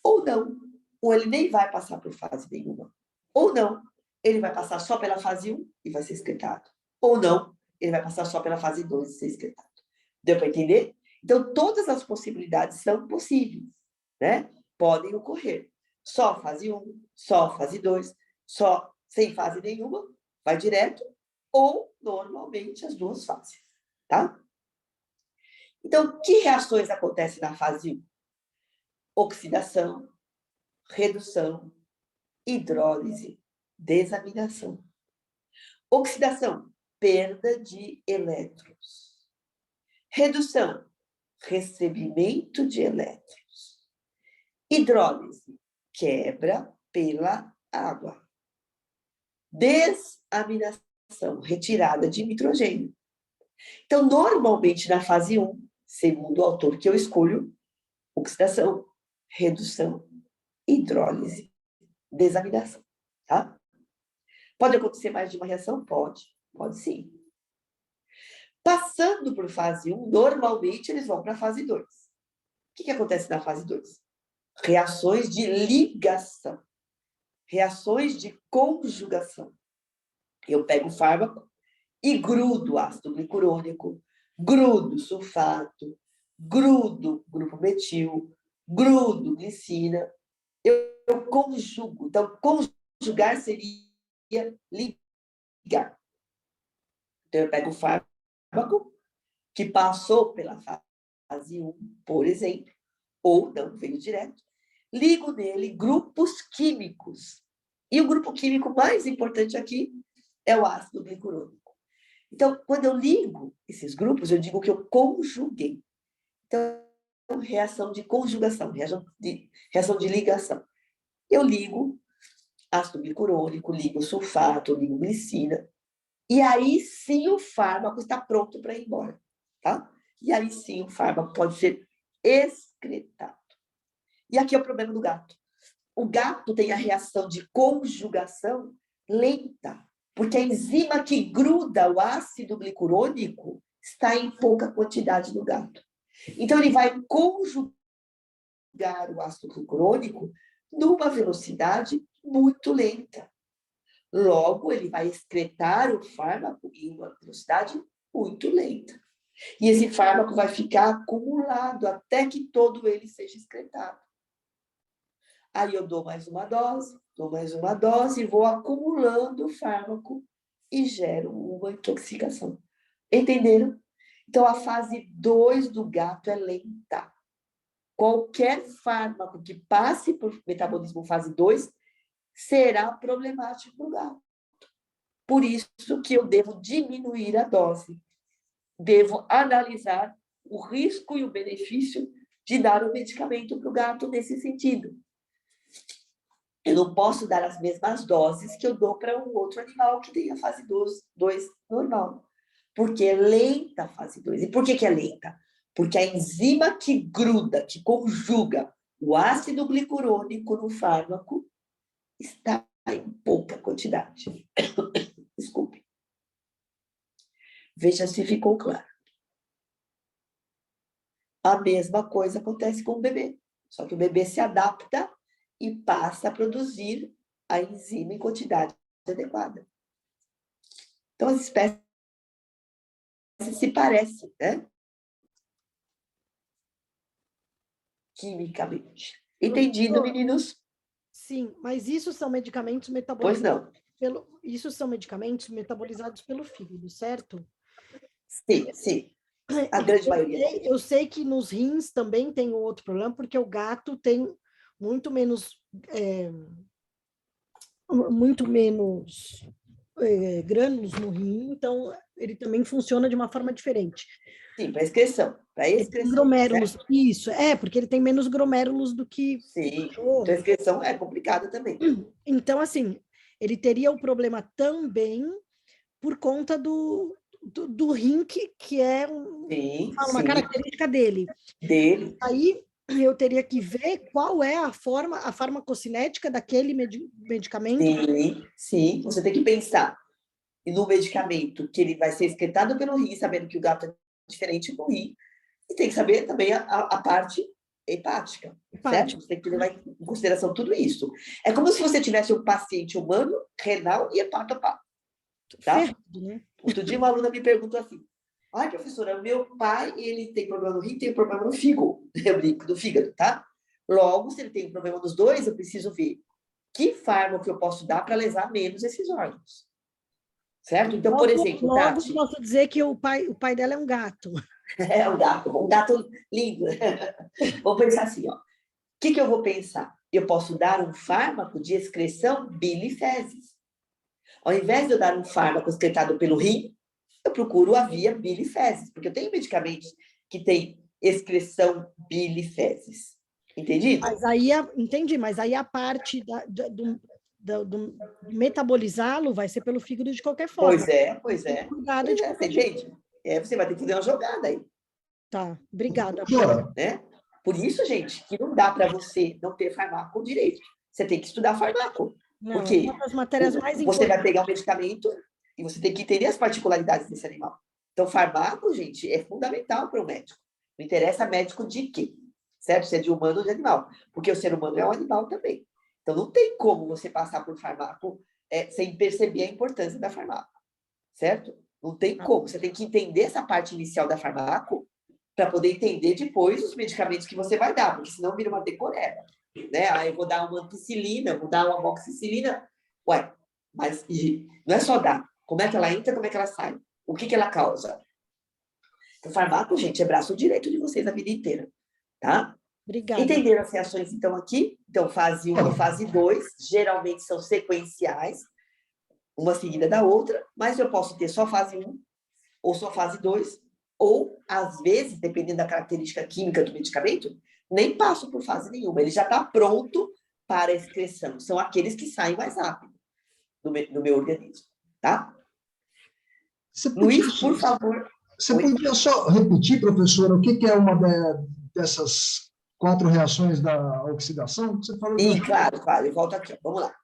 [SPEAKER 3] Ou não, ou ele nem vai passar por fase nenhuma. Ou não, ele vai passar só pela fase 1 e vai ser excretado. Ou não, ele vai passar só pela fase 2 e ser excretado. Deu para entender? Então, todas as possibilidades são possíveis, né? Podem ocorrer. Só fase 1, só fase 2, só sem fase nenhuma, vai direto, ou normalmente as 2 fases, tá? Então, que reações acontecem na fase 1? Oxidação, redução, hidrólise, desaminação. Oxidação, perda de elétrons. Redução, recebimento de elétrons. Hidrólise, quebra pela água. Desaminação, retirada de nitrogênio. Então, normalmente, na fase 1, segundo o autor que eu escolho, oxidação, redução, hidrólise, desaminação, tá? Pode acontecer mais de uma reação? Pode sim. Passando por fase 1, normalmente eles vão para a fase 2. O que acontece na fase 2? Reações de ligação, reações de conjugação. Eu pego o fármaco e grudo ácido glicurônico, grudo sulfato, grudo grupo metil, grudo glicina. Eu conjugo. Então, conjugar seria ligar. Então, eu pego o fármaco que passou pela fase 1, por exemplo, ou não veio direto, ligo nele grupos químicos. E o grupo químico mais importante aqui é o ácido glicurônico. Então, quando eu ligo esses grupos, eu digo que eu conjuguei. Então, reação de conjugação, reação de ligação. Eu ligo ácido glicurônico, ligo sulfato, ligo glicina, e aí sim o fármaco está pronto para ir embora, tá? E aí sim o fármaco pode ser excretado. E aqui é o problema do gato. O gato tem a reação de conjugação lenta, porque a enzima que gruda o ácido glicurônico está em pouca quantidade no gato. Então, ele vai conjugar o ácido glicurônico numa velocidade muito lenta. Logo, ele vai excretar o fármaco em uma velocidade muito lenta. E esse fármaco vai ficar acumulado até que todo ele seja excretado. Aí eu dou mais uma dose, e vou acumulando o fármaco e gero uma intoxicação. Entenderam? Então, a fase 2 do gato é lenta. Qualquer fármaco que passe por metabolismo fase 2 será problemático para o gato. Por isso que eu devo diminuir a dose. Devo analisar o risco e o benefício de dar o medicamento para o gato nesse sentido. Eu não posso dar as mesmas doses que eu dou para um outro animal que tem a fase 2 normal. Porque é lenta a fase 2. E por que é lenta? Porque a enzima que gruda, que conjuga o ácido glicurônico no fármaco está em pouca quantidade. Desculpe. Veja se ficou claro. A mesma coisa acontece com o bebê. Só que o bebê se adapta e passa a produzir a enzima em quantidade adequada. Então, as espécies se parecem, né? Quimicamente. Entendido, meninos?
[SPEAKER 1] Sim, mas isso são medicamentos
[SPEAKER 3] Pois
[SPEAKER 1] metabolizados
[SPEAKER 3] não.
[SPEAKER 1] Isso são medicamentos metabolizados pelo fígado, certo?
[SPEAKER 3] Sim. A grande maioria.
[SPEAKER 1] Eu sei que nos rins também tem um outro problema, porque o gato tem muito menos grânulos no rim, então ele também funciona de uma forma diferente.
[SPEAKER 3] Sim, para excreção. Para excreção.
[SPEAKER 1] Glomérulos,
[SPEAKER 3] certo?
[SPEAKER 1] isso, porque ele tem menos glomérulos do que
[SPEAKER 3] Sim,
[SPEAKER 1] cachorro.
[SPEAKER 3] então a excreção é complicada também.
[SPEAKER 1] Então, assim, ele teria o problema também por conta do rim, que é uma característica dele. Aí eu teria que ver qual é a farmacocinética daquele medicamento.
[SPEAKER 3] Sim. Você tem que pensar no medicamento que ele vai ser excretado pelo rim, sabendo que o gato é diferente do rim. E tem que saber também a parte hepática, certo? Você tem que levar em consideração tudo isso. É como se você tivesse um paciente humano, renal e hepatopato. Tá?
[SPEAKER 1] Ferrado, né?
[SPEAKER 3] Outro dia uma aluna me perguntou assim: ai, professora, meu pai, ele tem problema no rim, tem problema no fígado. Eu brinco, do fígado, tá? Logo, se ele tem problema nos dois, eu preciso ver que fármaco eu posso dar para lesar menos esses órgãos. Certo? Então, por exemplo,
[SPEAKER 1] logo
[SPEAKER 3] Tati,
[SPEAKER 1] posso dizer que o pai dela é um gato.
[SPEAKER 3] É um gato lindo. Vou pensar assim, ó. O que eu vou pensar? Eu posso dar um fármaco de excreção bile e fezes. Ao invés de eu dar um fármaco excretado pelo rim, eu procuro a via bile e fezes, porque eu tenho medicamentos que têm excreção bile e fezes. Entendido?
[SPEAKER 1] Mas aí, entendi, mas aí a parte do metabolizá-lo vai ser pelo fígado de qualquer forma.
[SPEAKER 3] Pois é.
[SPEAKER 1] Cuidado
[SPEAKER 3] Pois
[SPEAKER 1] de
[SPEAKER 3] é, você entende? Você vai ter que fazer uma jogada aí.
[SPEAKER 1] Tá, obrigada.
[SPEAKER 3] Né? Por isso, gente, que não dá para você não ter fármaco direito. Você tem que estudar fármaco.
[SPEAKER 1] Não,
[SPEAKER 3] Porque
[SPEAKER 1] uma das matérias mais
[SPEAKER 3] você vai
[SPEAKER 1] importantes.
[SPEAKER 3] pegar um medicamento e você tem que entender as particularidades desse animal. Então, fármaco, gente, é fundamental para o médico. Não interessa médico de quê? Certo? Se é de humano ou de animal. Porque o ser humano é um animal também. Então, não tem como você passar por fármaco sem perceber a importância da fármaco. Certo? Não tem como. Você tem que entender essa parte inicial da fármaco para poder entender depois os medicamentos que você vai dar, porque senão vira uma decoreba. Né? Aí eu vou dar uma ampicilina, vou dar uma amoxicilina. Ué, mas não é só dar. Como é que ela entra, como é que ela sai? O que ela causa? Então, fármaco, gente, é braço direito de vocês a vida inteira. Tá?
[SPEAKER 1] Obrigada.
[SPEAKER 3] Entenderam as reações, então, aqui? Então, fase 1 e fase 2, geralmente são sequenciais, uma seguida da outra, mas eu posso ter só fase 1 ou só fase 2, ou, às vezes, dependendo da característica química do medicamento, nem passo por fase nenhuma, ele já está pronto para a excreção. São aqueles que saem mais rápido no meu organismo, tá? Luiz, por favor.
[SPEAKER 5] Você podia só repetir, professora, o que é uma dessas 4 reações da oxidação? Você falou
[SPEAKER 3] Claro, eu volto aqui. Vamos lá.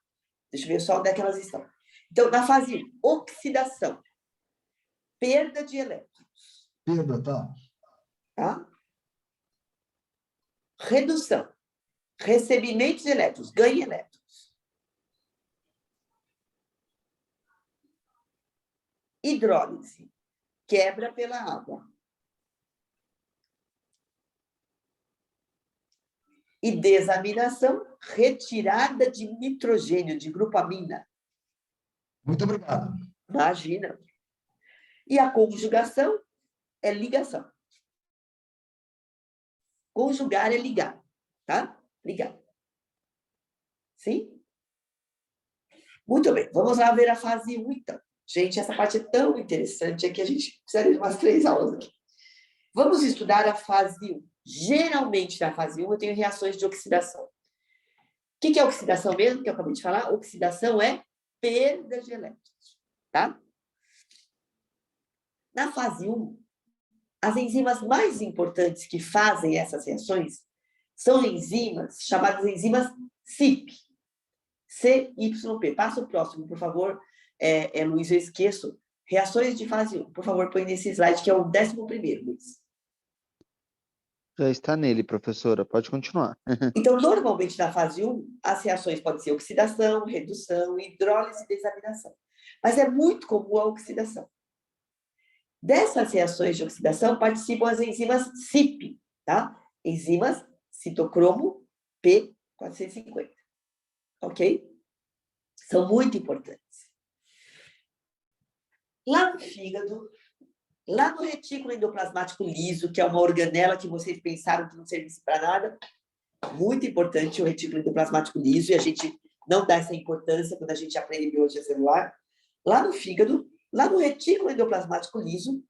[SPEAKER 3] Deixa eu ver só onde é que elas estão. Então, na fase oxidação, perda de elétrons.
[SPEAKER 5] Perda, tá.
[SPEAKER 3] Tá? Redução, recebimento de elétrons, ganho elétrons. Hidrólise, quebra pela água. E desaminação, retirada de nitrogênio, de grupamina.
[SPEAKER 5] Muito obrigado.
[SPEAKER 3] Imagina. E a conjugação é ligação. Conjugar é ligar, tá? Ligar. Sim? Muito bem, vamos lá ver a fase 1, então. Gente, essa parte é tão interessante, é que a gente precisaria de umas 3 aulas aqui. Vamos estudar a fase 1. Geralmente, na fase 1, eu tenho reações de oxidação. O que é oxidação mesmo, que eu acabei de falar? Oxidação é perda de elétrons, tá? Na fase 1, as enzimas mais importantes que fazem essas reações são enzimas chamadas enzimas CYP. CYP. Passa o próximo, por favor. Luiz, eu esqueço. Reações de fase 1. Por favor, põe nesse slide, que é o 11º, Luiz.
[SPEAKER 2] Já está nele, professora. Pode continuar.
[SPEAKER 3] Então, normalmente, na fase 1, as reações podem ser oxidação, redução, hidrólise e desaminação. Mas é muito comum a oxidação. Dessas reações de oxidação participam as enzimas CYP, tá? Enzimas citocromo P450. Ok? São muito importantes. Lá no fígado, lá no retículo endoplasmático liso, que é uma organela que vocês pensaram que não servisse para nada, muito importante o retículo endoplasmático liso, e a gente não dá essa importância quando a gente aprende biologia celular. Lá no fígado, lá no retículo endoplasmático liso,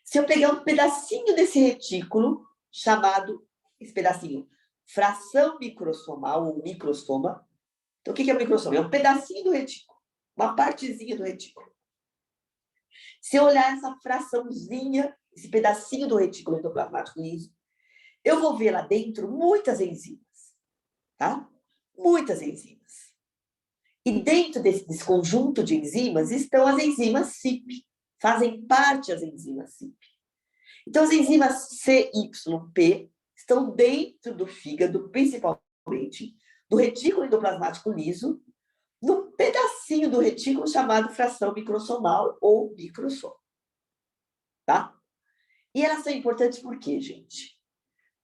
[SPEAKER 3] se eu pegar um pedacinho desse retículo, chamado, esse pedacinho, fração microsomal, ou microsoma. Então, o que é o microsoma? É um pedacinho do retículo, uma partezinha do retículo. Se eu olhar essa fraçãozinha, esse pedacinho do retículo endoplasmático liso, eu vou ver lá dentro muitas enzimas, tá? Muitas enzimas. E dentro desse conjunto de enzimas estão as enzimas CYP. Fazem parte as enzimas CYP. Então, as enzimas CYP estão dentro do fígado, principalmente, do retículo endoplasmático liso, num pedacinho do retículo chamado fração microsomal ou microsoma. Tá? E elas são importantes por quê, gente?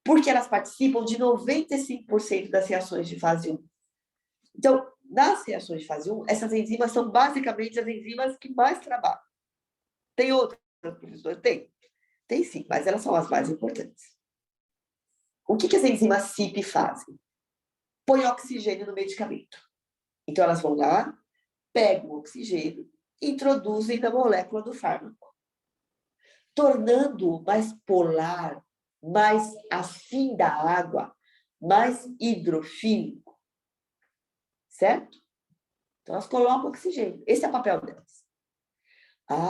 [SPEAKER 3] Porque elas participam de 95% das reações de fase 1. Então, nas reações de fase 1, essas enzimas são basicamente as enzimas que mais trabalham. Tem outras, professor? Tem sim, mas elas são as mais importantes. O que as enzimas CYP fazem? Põe oxigênio no medicamento. Então, elas vão lá, pegam o oxigênio e introduzem na molécula do fármaco, tornando-o mais polar, mais afim da água, mais hidrofílico. Certo? Então, elas colocam oxigênio. Esse é o papel delas.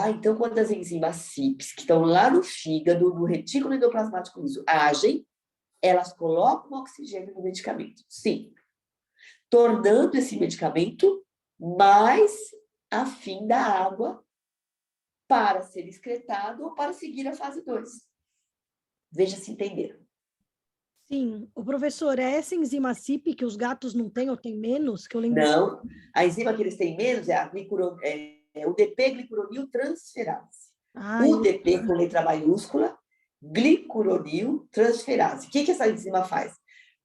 [SPEAKER 3] Então, quando as enzimas CYPs, que estão lá no fígado, no retículo endoplasmático liso, agem, elas colocam oxigênio no medicamento. Sim. Tornando esse medicamento mais afim da água para ser excretado ou para seguir a fase 2. Veja se entenderam.
[SPEAKER 1] Sim. O professor, é essa enzima CYP que os gatos não têm ou têm menos? Que eu lembro.
[SPEAKER 3] Não. A enzima que eles têm menos é o DP-glicuronil transferase. UDP com letra maiúscula, glicuronil transferase. O que essa enzima faz?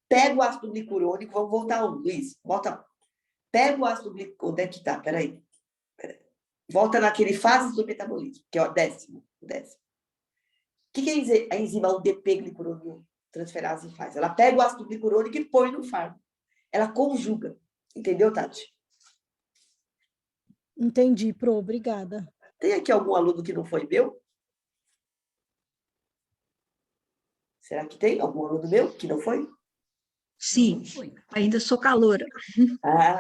[SPEAKER 3] Pega o ácido glicurônico, vamos voltar um, Luiz, volta. Pega o ácido glicurônico, onde é que está? Peraí. Volta naquele fase do metabolismo, que é o décimo. O que a enzima UDP-glicuronil transferase faz? Ela pega o ácido glicurônico e põe no fármaco. Ela conjuga. Entendeu, Tati?
[SPEAKER 1] Entendi, Pro, obrigada.
[SPEAKER 3] Tem aqui algum aluno que não foi meu? Será que tem algum aluno meu que não foi?
[SPEAKER 4] Sim, ainda sou caloura.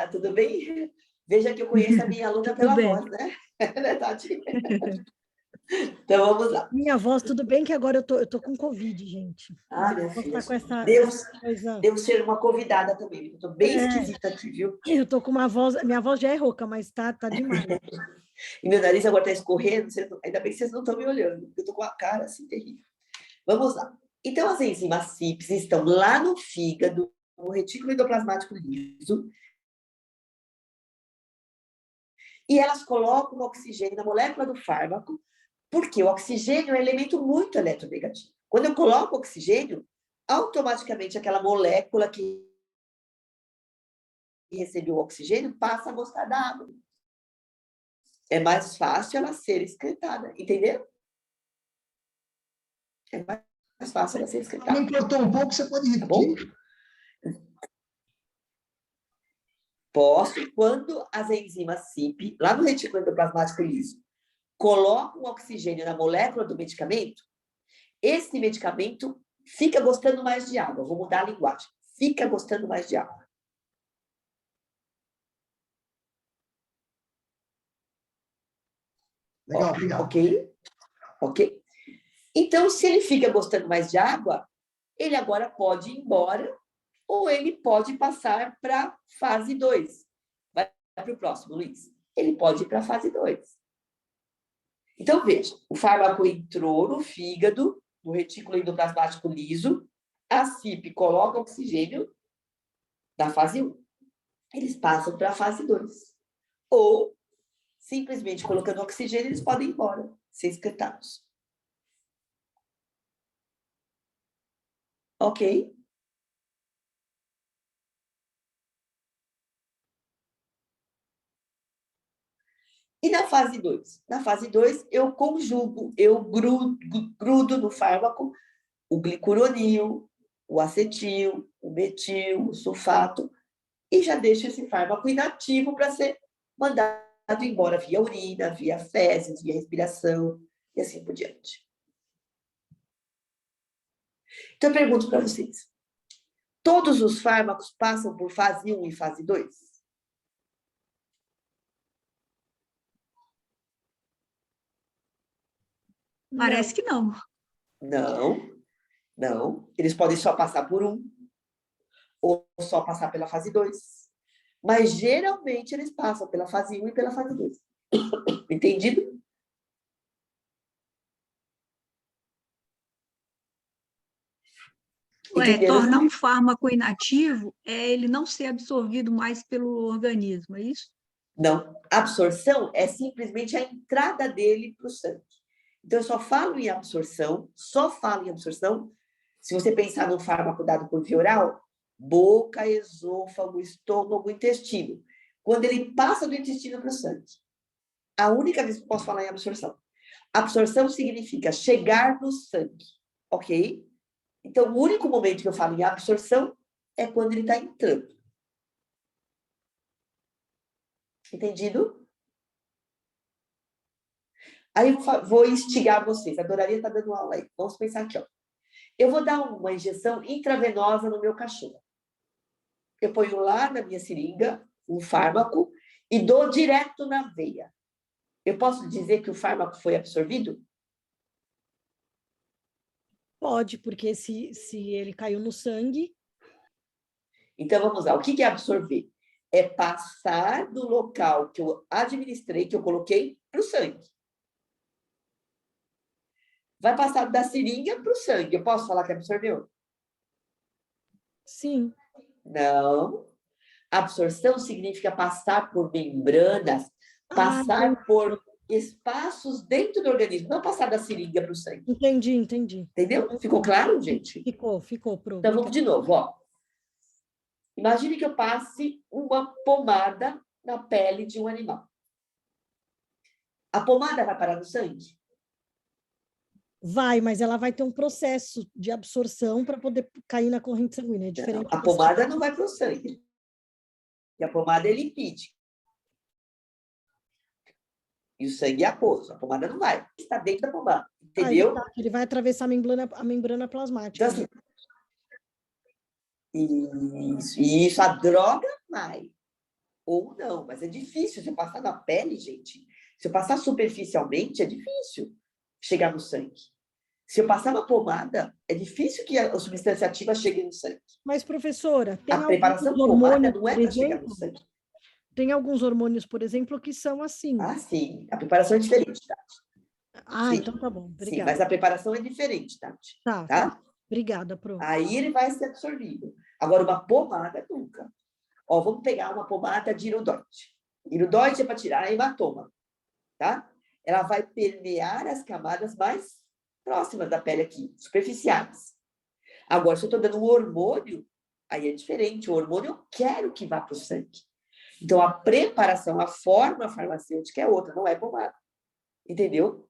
[SPEAKER 3] Tudo bem? Veja que eu conheço a minha aluna pela voz, né? Né, Tati? Então, vamos lá.
[SPEAKER 1] Minha voz, tudo bem que agora eu tô com Covid, gente.
[SPEAKER 3] Minha filha,
[SPEAKER 1] Tá com essa coisa...
[SPEAKER 3] devo ser uma convidada também. Eu tô bem esquisita aqui, viu?
[SPEAKER 1] Eu tô com uma voz... Minha voz já é rouca, mas tá demais.
[SPEAKER 3] E meu nariz agora tá escorrendo. Ainda bem que vocês não estão me olhando. Eu tô com a cara assim terrível. Vamos lá. Então, as enzimas CYPs estão lá no fígado, no retículo endoplasmático liso, e elas colocam o oxigênio na molécula do fármaco, porque o oxigênio é um elemento muito eletronegativo. Quando eu coloco oxigênio, automaticamente aquela molécula que recebeu o oxigênio passa a gostar da água. É mais fácil ela ser excretada, entenderam? É mais fácil ela ser excretada.
[SPEAKER 5] Me cortou um pouco, você pode repetir?
[SPEAKER 3] Posso, quando as enzimas CYP, lá no retículo endoplasmático liso, colocam oxigênio na molécula do medicamento, esse medicamento fica gostando mais de água. Vou mudar a linguagem. Fica gostando mais de água.
[SPEAKER 5] Legal, obrigado.
[SPEAKER 3] Ok? Então, se ele fica gostando mais de água, ele agora pode ir embora ou ele pode passar para a fase 2. Vai para o próximo, Luiz. Ele pode ir para a fase 2. Então, veja, o fármaco entrou no fígado, no retículo endoplasmático liso, a CYP coloca oxigênio da fase 1. Eles passam para a fase 2. Ou, simplesmente colocando oxigênio, eles podem ir embora, ser excretados. Ok? E na fase 2? Na fase 2, eu conjugo, eu grudo no fármaco o glicuronil, o acetil, o metil, o sulfato, e já deixo esse fármaco inativo para ser mandado embora via urina, via fezes, via respiração, e assim por diante. Então, eu pergunto para vocês, todos os fármacos passam por fase 1 e fase 2?
[SPEAKER 4] Parece que não.
[SPEAKER 3] Não. Eles podem só passar por 1 ou só passar pela fase 2. Mas, geralmente, eles passam pela fase 1 e pela fase 2. Entendido?
[SPEAKER 4] Tornar um fármaco inativo é ele não ser absorvido mais pelo organismo, é isso?
[SPEAKER 3] Não. Absorção é simplesmente a entrada dele para o sangue. Então, eu só falo em absorção, se você pensar no fármaco dado por via oral, boca, esôfago, estômago, intestino. Quando ele passa do intestino para o sangue. A única vez que eu posso falar em absorção. Absorção significa chegar no sangue, ok? Então, o único momento que eu falo em absorção é quando ele está entrando. Entendido? Aí eu vou instigar vocês. Adoraria estar dando aula aí. Vamos pensar aqui, ó. Eu vou dar uma injeção intravenosa no meu cachorro. Eu ponho lá na minha seringa um fármaco e dou direto na veia. Eu posso dizer que o fármaco foi absorvido?
[SPEAKER 1] Pode, porque se ele caiu no sangue,
[SPEAKER 3] Então, vamos lá. O que é absorver? É passar do local que eu administrei, que eu coloquei, para o sangue. Vai passar da seringa para o sangue. Eu posso falar que absorveu?
[SPEAKER 1] sim.
[SPEAKER 3] Não. Absorção significa passar por membranas, passar por espaços dentro do organismo, não passar da seringa para o sangue.
[SPEAKER 1] Entendi.
[SPEAKER 3] Entendeu? Ficou claro, gente?
[SPEAKER 1] Ficou, Pro.
[SPEAKER 3] Então, vamos de novo, ó. Imagine que eu passe uma pomada na pele de um animal. A pomada vai parar no sangue?
[SPEAKER 1] Vai, mas ela vai ter um processo de absorção para poder cair na corrente sanguínea. É diferente.
[SPEAKER 3] Não, a pomada não vai para o sangue. E a pomada é lipídica. E o sangue é aquoso. A pomada não vai. Está dentro da pomada. Entendeu?
[SPEAKER 1] Ele vai atravessar a membrana plasmática.
[SPEAKER 3] Então, assim, isso, a droga vai. Ou não, mas é difícil. Se eu passar na pele, gente, se eu passar superficialmente, é difícil chegar no sangue. Se eu passar na pomada, é difícil que a substância ativa chegue no sangue.
[SPEAKER 1] Mas, professora, tem
[SPEAKER 3] A preparação
[SPEAKER 1] alguns
[SPEAKER 3] pomada
[SPEAKER 1] hormônios,
[SPEAKER 3] não é
[SPEAKER 1] por
[SPEAKER 3] para chegar
[SPEAKER 1] exemplo,
[SPEAKER 3] no sangue.
[SPEAKER 1] tem alguns hormônios, por exemplo, que são assim.
[SPEAKER 3] Ah, sim. A preparação é diferente, Tati.
[SPEAKER 1] Ah,
[SPEAKER 3] Sim.
[SPEAKER 1] então tá bom.
[SPEAKER 3] Sim,
[SPEAKER 1] Obrigada.
[SPEAKER 3] mas a preparação é diferente, Tati.
[SPEAKER 1] Tá. Obrigada, Pro.
[SPEAKER 3] Aí ele vai ser absorvido. Agora, uma pomada, nunca. Ó, vamos pegar uma pomada de iridoide. Iridoide é para tirar hematoma, tá? Ela vai permear as camadas mais próximas da pele aqui, superficiais. Agora, se eu estou dando um hormônio, aí é diferente. O hormônio eu quero que vá para o sangue. Então, a preparação, a forma farmacêutica é outra, não é pomada. Entendeu?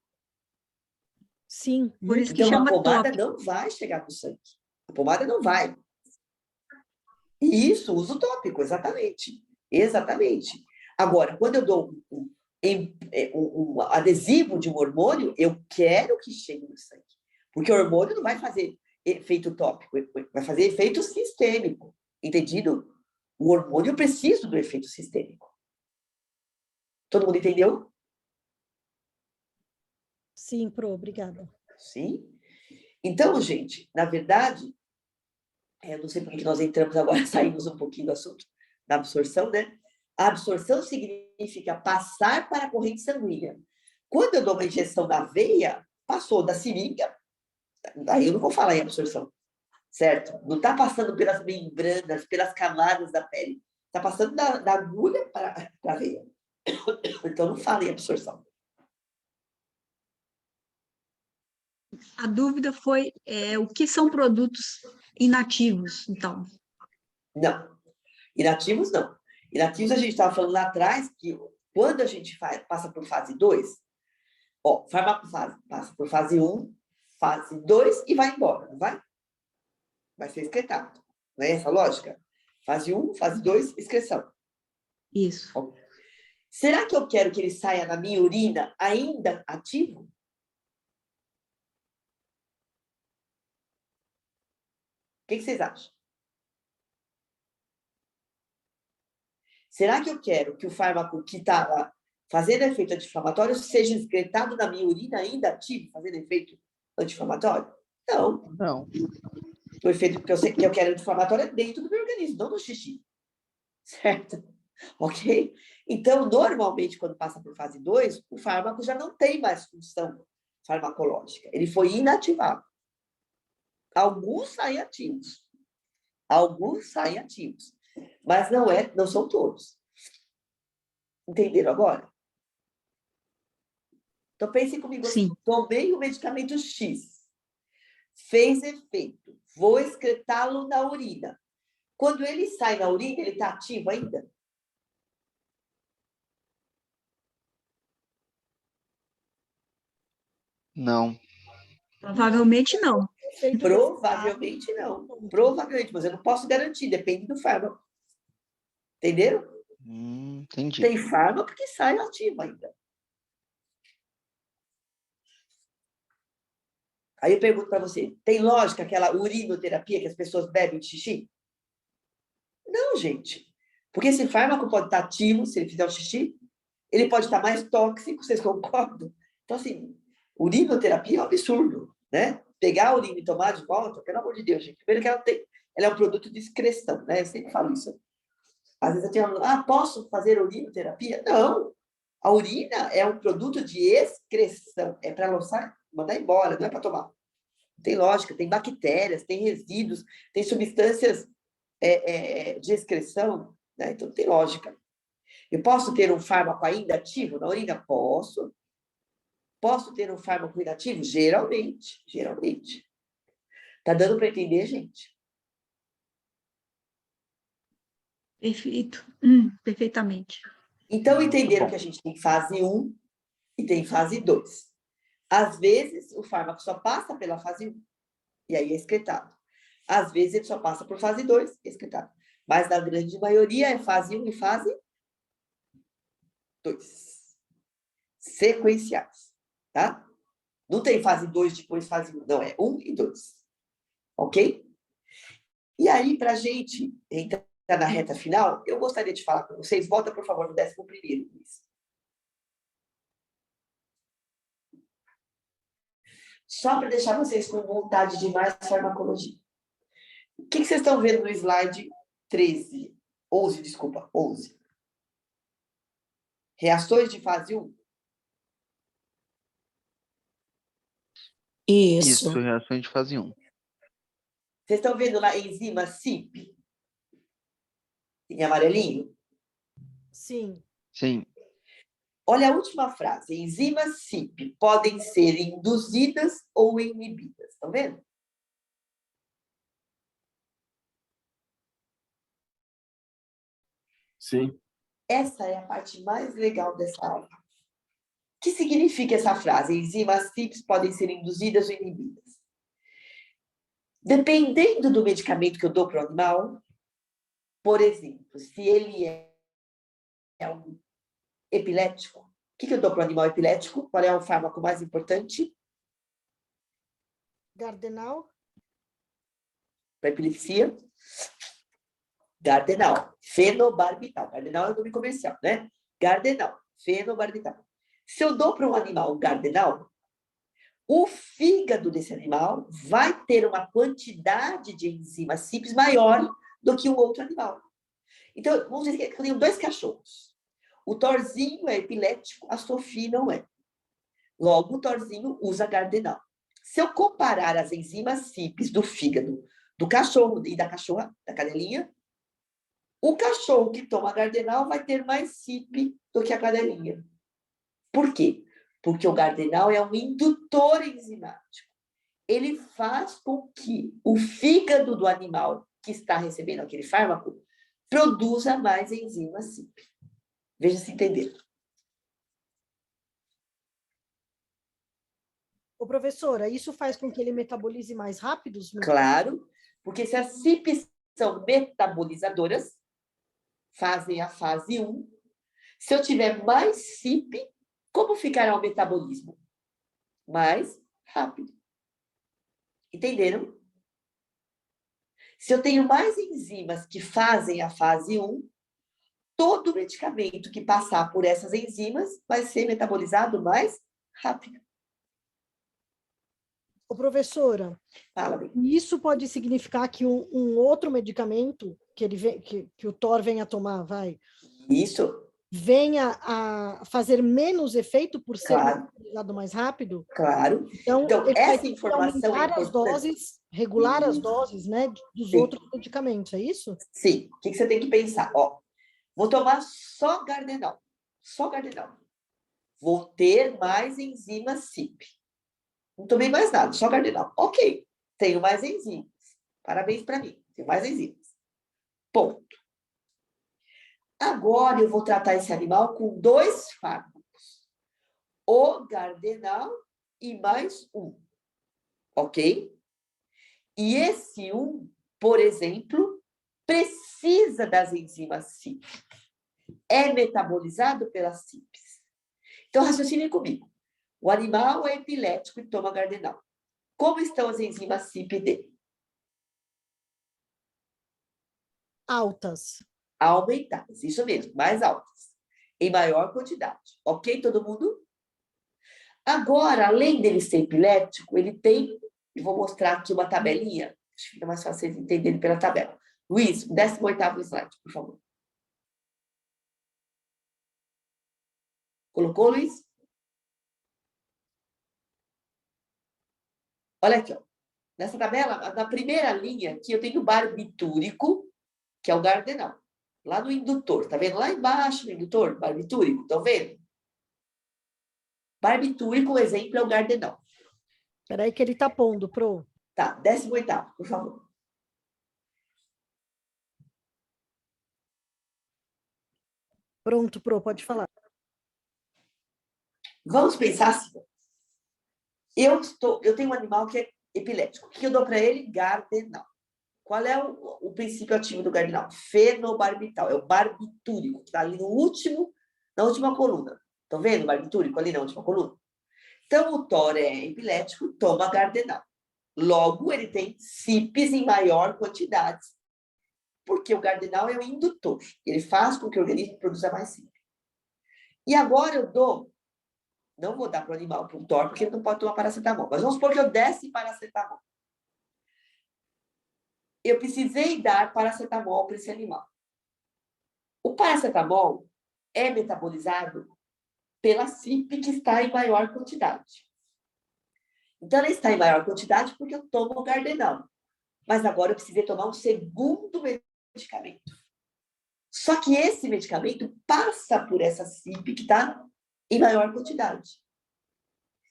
[SPEAKER 1] Sim.
[SPEAKER 4] Por isso que
[SPEAKER 3] Então, a
[SPEAKER 4] chama
[SPEAKER 3] pomada
[SPEAKER 4] tópico.
[SPEAKER 3] não vai chegar no sangue. A pomada não vai. Isso, uso tópico, exatamente. Exatamente. Agora, quando eu dou um adesivo de um hormônio, eu quero que chegue no sangue. Porque o hormônio não vai fazer efeito tópico, vai fazer efeito sistêmico. Entendido? O hormônio precisa do efeito sistêmico. Todo mundo entendeu?
[SPEAKER 1] Sim, Pro, obrigada.
[SPEAKER 3] Sim. Então, gente, na verdade, eu não sei por que nós entramos agora, saímos um pouquinho do assunto da absorção, né? A absorção significa passar para a corrente sanguínea. Quando eu dou uma injeção na veia, passou da seringa, aí eu não vou falar em absorção, certo? Não está passando pelas membranas, pelas camadas da pele. Está passando da agulha para a veia. Então, não fala em absorção.
[SPEAKER 4] A dúvida foi o que são produtos inativos, então.
[SPEAKER 3] Não. Inativos, não. Inativos, a gente estava falando lá atrás que quando a gente passa por fase 2, ó, farmacofase passa por fase 1, fase 2 e vai embora, não vai? Vai ser excretado. Não é essa a lógica? Fase 1, fase 2, excreção.
[SPEAKER 4] Isso.
[SPEAKER 3] Ó. Será que eu quero que ele saia na minha urina ainda ativo? O que vocês acham? Será que eu quero que o fármaco que estava fazendo efeito anti-inflamatório seja excretado na minha urina ainda ativo, fazendo efeito anti-inflamatório? Não.
[SPEAKER 2] Não.
[SPEAKER 3] O efeito que eu quero anti-inflamatório é dentro do meu organismo, não no xixi. Certo? Ok? Então, normalmente, quando passa por fase 2, o fármaco já não tem mais função farmacológica. Ele foi inativado. Alguns saem ativos. Alguns saem ativos. Mas não são todos. Entenderam agora? Então, pensem comigo assim.
[SPEAKER 4] Sim.
[SPEAKER 3] Tomei o medicamento X. Fez efeito. Vou excretá-lo na urina. Quando ele sai na urina, ele está ativo ainda?
[SPEAKER 2] Não.
[SPEAKER 4] Provavelmente não.
[SPEAKER 3] Provavelmente não. Provavelmente, mas eu não posso garantir, depende do fármaco. Entenderam?
[SPEAKER 2] Entendi.
[SPEAKER 3] Tem fármaco que sai ativo ainda. Aí eu pergunto para você, tem lógica aquela urinoterapia que as pessoas bebem de xixi? Não, gente. Porque esse fármaco pode estar ativo, se ele fizer o xixi, ele pode estar mais tóxico, vocês concordam? Então, assim, urinoterapia é um absurdo, né? Pegar a urina e tomar de volta, pelo amor de Deus, gente. Primeiro que ela é um produto de excreção, né? Eu sempre falo isso. Às vezes eu tenho aluno, posso fazer urinoterapia? Não. A urina é um produto de excreção. É para lançar, mandar embora, não é para tomar. Tem lógica, tem bactérias, tem resíduos, tem substâncias de excreção, né? Então tem lógica. Eu posso ter um fármaco ainda ativo na urina? Posso. Posso ter um fármaco inativo? Geralmente. Geralmente. Tá dando para entender, gente?
[SPEAKER 4] Perfeito. Perfeitamente.
[SPEAKER 3] Então, entenderam que a gente tem fase 1 e tem fase 2. Às vezes, o fármaco só passa pela fase 1, e aí é excretado. Às vezes, ele só passa por fase 2, excretado. Mas, na grande maioria, é fase 1 e fase 2. Sequenciais, tá? Não tem fase 2, depois fase 1. Não, é 1 e 2. Ok? E aí, para a gente entrar na reta final, eu gostaria de falar com vocês. Volta, por favor, no 11º, Luiz. Só para deixar vocês com vontade de mais farmacologia. O que vocês estão vendo no slide 13? 11, desculpa, 11. Reações de fase 1?
[SPEAKER 2] Isso, reações de fase 1.
[SPEAKER 3] Vocês estão vendo lá enzima CYP? Em amarelinho?
[SPEAKER 1] Sim.
[SPEAKER 2] Sim.
[SPEAKER 3] Olha a última frase. Enzimas CYP podem ser induzidas ou inibidas. Estão vendo?
[SPEAKER 6] Sim.
[SPEAKER 3] Essa é a parte mais legal dessa aula. O que significa essa frase? Enzimas CYP podem ser induzidas ou inibidas. Dependendo do medicamento que eu dou para o animal, por exemplo, se ele é um epilético, o que eu dou para o animal epilético? Qual é o fármaco mais importante?
[SPEAKER 1] Gardenal?
[SPEAKER 3] Para epilepsia? Gardenal. Fenobarbital. Gardenal é o nome comercial, né? Gardenal. Fenobarbital. Se eu dou para um animal gardenal, o fígado desse animal vai ter uma quantidade de enzimas CYP maior do que um outro animal. Então, vamos dizer que eu tenho 2 cachorros. O Thorzinho é epilético, a Sophie não é. Logo, o Thorzinho usa gardenal. Se eu comparar as enzimas CYP do fígado do cachorro e da cachorra, da cadelinha, o cachorro que toma gardenal vai ter mais CYP do que a cadelinha. Por quê? Porque o gardenal é um indutor enzimático. Ele faz com que o fígado do animal que está recebendo aquele fármaco produza mais enzimas CYP. Veja se entender.
[SPEAKER 1] Ô, professora, isso faz com que ele metabolize mais rápido?
[SPEAKER 3] Claro, porque se as CYPs são metabolizadoras, fazem a fase 1. Se eu tiver mais CYP, como ficará o metabolismo? Mais rápido. Entenderam? Se eu tenho mais enzimas que fazem a fase 1, todo medicamento que passar por essas enzimas vai ser metabolizado mais rápido.
[SPEAKER 1] Ô, professora,
[SPEAKER 3] Fala bem.
[SPEAKER 1] isso pode significar que um outro medicamento que o Thor venha tomar,
[SPEAKER 3] Isso,
[SPEAKER 1] venha a fazer menos efeito por ser
[SPEAKER 3] claro,
[SPEAKER 1] metabolizado mais rápido?
[SPEAKER 3] claro.
[SPEAKER 1] Então
[SPEAKER 3] Então,
[SPEAKER 1] ele vai
[SPEAKER 3] essa
[SPEAKER 1] ter que
[SPEAKER 3] informação é
[SPEAKER 1] aumentar as
[SPEAKER 3] importante.
[SPEAKER 1] doses, regular as
[SPEAKER 3] Isso.
[SPEAKER 1] doses, né, dos
[SPEAKER 3] Sim.
[SPEAKER 1] outros medicamentos, é isso?
[SPEAKER 3] Sim. O que você tem que pensar? Ó, vou tomar só gardenal. Só gardenal. Vou ter mais enzimas CYP. Não tomei mais nada, só gardenal. Ok, tenho mais enzimas. Parabéns para mim, tenho mais enzimas. Ponto. Agora eu vou tratar esse animal com 2 fármacos. O gardenal e mais um. Ok? E esse um, por exemplo, precisa das enzimas CYP. é metabolizado pelas CYPs. Então, raciocinem comigo. O animal é epilético e toma Gardenal. Como estão as enzimas CYP dele?
[SPEAKER 1] Altas.
[SPEAKER 3] Aumentadas, isso mesmo, mais altas. Em maior quantidade. Ok, todo mundo? Agora, além dele ser epilético, ele tem... Eu vou mostrar aqui uma tabelinha. Acho que fica mais fácil vocês entenderem pela tabela. Luiz, 18º slide, por favor. Colocou, Luiz? Olha aqui, ó. Nessa tabela, na primeira linha aqui, eu tenho o barbitúrico, que é o Gardenal. Lá no indutor, tá vendo? Lá embaixo no indutor, barbitúrico, estão vendo? Barbitúrico, o exemplo é o Gardenal.
[SPEAKER 1] Espera aí que ele tá pondo, Pro.
[SPEAKER 3] Tá, 18º, por favor.
[SPEAKER 1] Pronto, Pro, pode falar.
[SPEAKER 3] Vamos pensar assim. Eu tenho um animal que é epilético. O que eu dou para ele? Gardenal. Qual é o princípio ativo do Gardenal? Fenobarbital. É o barbitúrico, que está ali na última coluna. Estão vendo o barbitúrico ali na última coluna? Então, o Thor é epilético, toma Gardenal. Logo, ele tem CYPs em maior quantidade, porque o Gardenal é o indutor. Ele faz com que o organismo produza mais CYP. E agora eu dou... Não vou dar para o animal, para o Thor, porque ele não pode tomar paracetamol. Mas vamos supor que eu desse paracetamol. Eu precisei dar paracetamol para esse animal. O paracetamol é metabolizado pela CYP que está em maior quantidade. Então, ela está em maior quantidade porque eu tomo o Gardenal. Mas agora eu precisei tomar um segundo medicamento. Só que esse medicamento passa por essa CYP que está em maior quantidade.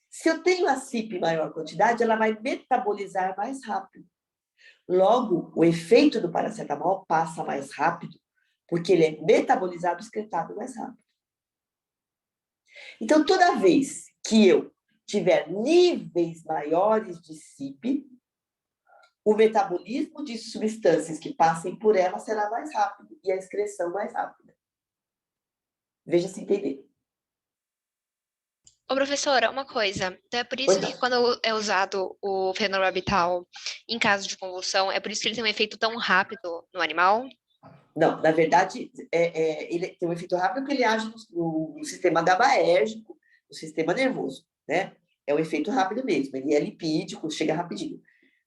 [SPEAKER 3] Se eu tenho a CYP em maior quantidade, ela vai metabolizar mais rápido. Logo, o efeito do paracetamol passa mais rápido, porque ele é metabolizado e excretado mais rápido. Então, toda vez que eu tiver níveis maiores de CYP, o metabolismo de substâncias que passem por ela será mais rápido e a excreção mais rápida. Veja se entender.
[SPEAKER 6] Ô, professora, uma coisa. Então, é por isso que quando é usado o fenobarbital em caso de convulsão, é por isso que ele tem um efeito tão rápido no animal?
[SPEAKER 3] Não, na verdade, ele tem um efeito rápido porque ele age no sistema GABAérgico, no sistema nervoso, né? É um efeito rápido mesmo, ele é lipídico, chega rapidinho.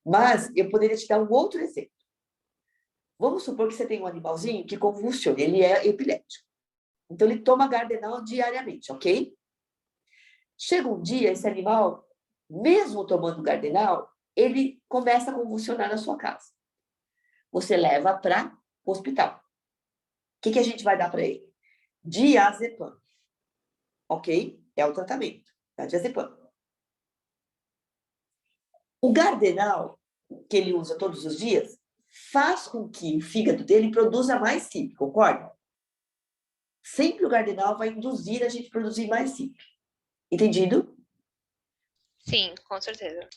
[SPEAKER 3] Mas eu poderia te dar um outro exemplo. Vamos supor que você tem um animalzinho que convulsiona, ele é epilético. Então, ele toma Gardenal diariamente, ok? Chega um dia, esse animal, mesmo tomando Gardenal, ele começa a convulsionar na sua casa. Você leva para o hospital. O que a gente vai dar para ele? Diazepam. Ok? É o tratamento. Tá? Diazepam. O Gardenal, que ele usa todos os dias, faz com que o fígado dele produza mais CYP, concorda? Sempre o Gardenal vai induzir a gente a produzir mais CYP. Entendido?
[SPEAKER 6] Sim, com certeza.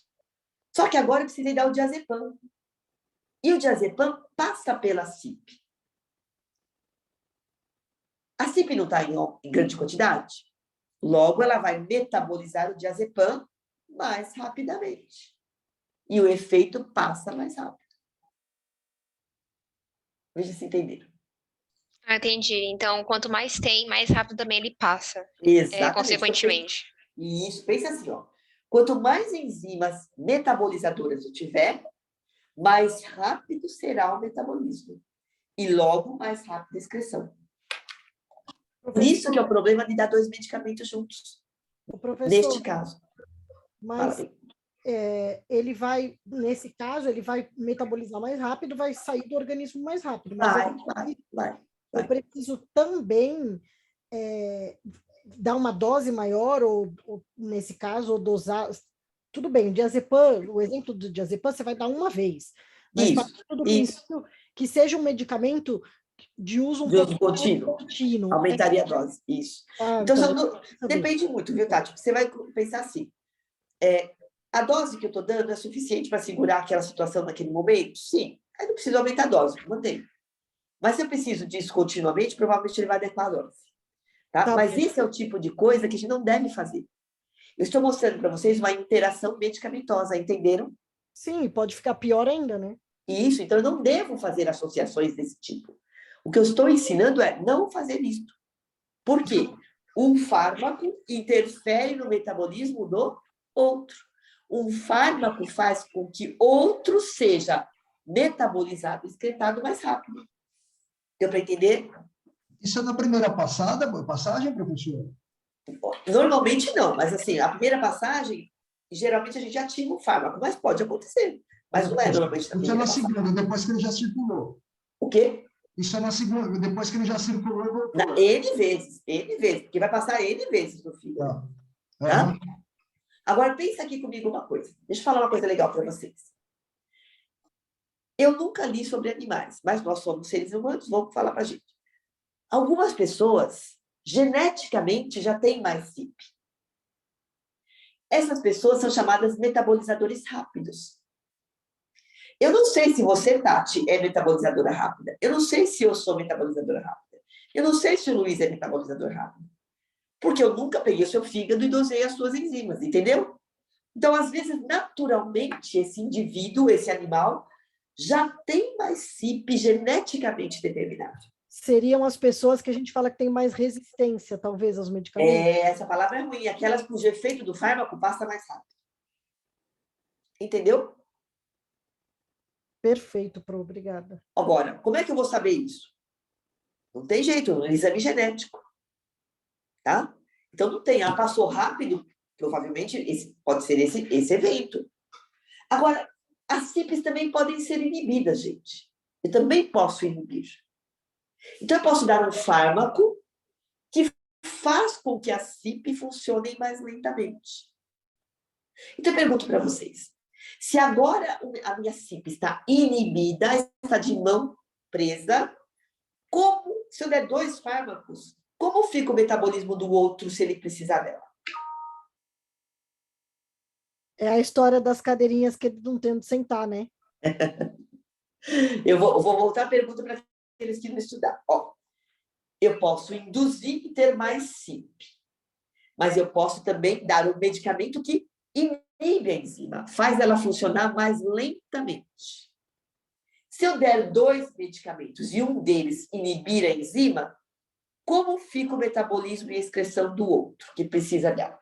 [SPEAKER 3] Só que agora eu precisei dar o diazepam. E o diazepam passa pela CYP. A CYP não está em grande quantidade? Logo, ela vai metabolizar o diazepam mais rapidamente. E o efeito passa mais rápido. Veja se entenderam.
[SPEAKER 6] Ah, entendi. Então, quanto mais tem, mais rápido também ele passa.
[SPEAKER 3] Exatamente.
[SPEAKER 6] Consequentemente.
[SPEAKER 3] Isso, pensa assim, ó. Quanto mais enzimas metabolizadoras eu tiver, mais rápido será o metabolismo. E logo, mais rápida a excreção. Por isso que é o problema de dar 2 medicamentos juntos. Neste caso.
[SPEAKER 1] Mas ele vai, nesse caso, ele vai metabolizar mais rápido, vai sair do organismo mais rápido. Mas
[SPEAKER 3] vai.
[SPEAKER 1] Eu preciso também dar uma dose maior, ou nesse caso, ou dosar. Tudo bem, o diazepam, o exemplo do diazepam, você vai dar uma vez. Mas partindo do princípio que seja um medicamento de uso contínuo.
[SPEAKER 3] Aumentaria a dose, isso. Então, depende muito, viu, Tati? Você vai pensar assim, a dose que eu estou dando é suficiente para segurar aquela situação naquele momento? Sim. Aí não precisa aumentar a dose, mantém. Mas se eu preciso disso continuamente, provavelmente ele vai adequar a dose. Tá?
[SPEAKER 1] Tá
[SPEAKER 3] Mas
[SPEAKER 1] bem.
[SPEAKER 3] esse é o tipo de coisa que a gente não deve fazer. Eu estou mostrando para vocês uma interação medicamentosa, entenderam?
[SPEAKER 1] Sim, pode ficar pior ainda, né?
[SPEAKER 3] Isso, então eu não devo fazer associações desse tipo. O que eu estou ensinando é não fazer isso. Por quê? Um fármaco interfere no metabolismo do outro. Um fármaco faz com que outro seja metabolizado, excretado mais rápido. Deu para entender?
[SPEAKER 5] Isso é na primeira passagem, professor?
[SPEAKER 3] Normalmente não, mas assim, a primeira passagem, geralmente a gente ativa o fármaco, mas pode acontecer. Mas não é normalmente na
[SPEAKER 5] Isso é
[SPEAKER 3] primeira
[SPEAKER 5] na
[SPEAKER 3] passagem.
[SPEAKER 5] segunda, depois que ele já circulou.
[SPEAKER 3] O quê?
[SPEAKER 5] Isso é na segunda, depois que ele já circulou e voltou.
[SPEAKER 3] N vezes, porque vai passar N vezes no fígado.
[SPEAKER 5] Tá.
[SPEAKER 3] Tá? Agora, pensa aqui comigo uma coisa. Deixa eu falar uma coisa legal para vocês. Eu nunca li sobre animais, mas nós somos seres humanos, vamos falar para a gente. Algumas pessoas, geneticamente, já têm mais CYP. Essas pessoas são chamadas metabolizadores rápidos. Eu não sei se você, Tati, é metabolizadora rápida. Eu não sei se eu sou metabolizadora rápida. Eu não sei se o Luiz é metabolizador rápido. Porque eu nunca peguei o seu fígado e dosei as suas enzimas, entendeu? Então, às vezes, naturalmente, esse indivíduo, esse animal, já tem mais CYP geneticamente determinado.
[SPEAKER 1] Seriam as pessoas que a gente fala que tem mais resistência, talvez, aos medicamentos.
[SPEAKER 3] Essa palavra é ruim. Aquelas cujo efeito do fármaco passa mais rápido. Entendeu?
[SPEAKER 1] Perfeito, Pro, obrigada.
[SPEAKER 3] Agora, como é que eu vou saber isso? Não tem jeito, é um exame genético. Tá? Então, não tem. Passou rápido, provavelmente pode ser esse evento. Agora, as CYPs também podem ser inibidas, gente. Eu também posso inibir. Então, eu posso dar um fármaco que faz com que as CYP funcionem mais lentamente. Então, eu pergunto para vocês. Se agora a minha CYP está inibida, está de mão presa, se eu der 2 fármacos, como fica o metabolismo do outro se ele precisar dela?
[SPEAKER 1] É a história das cadeirinhas que eles não tem onde sentar, né?
[SPEAKER 3] Eu vou voltar a pergunta para aqueles que não estudar. Eu posso induzir e ter mais CYP, mas eu posso também dar um medicamento que inibe a enzima, faz ela funcionar mais lentamente. Se eu der 2 medicamentos e um deles inibir a enzima, como fica o metabolismo e a excreção do outro, que precisa dela?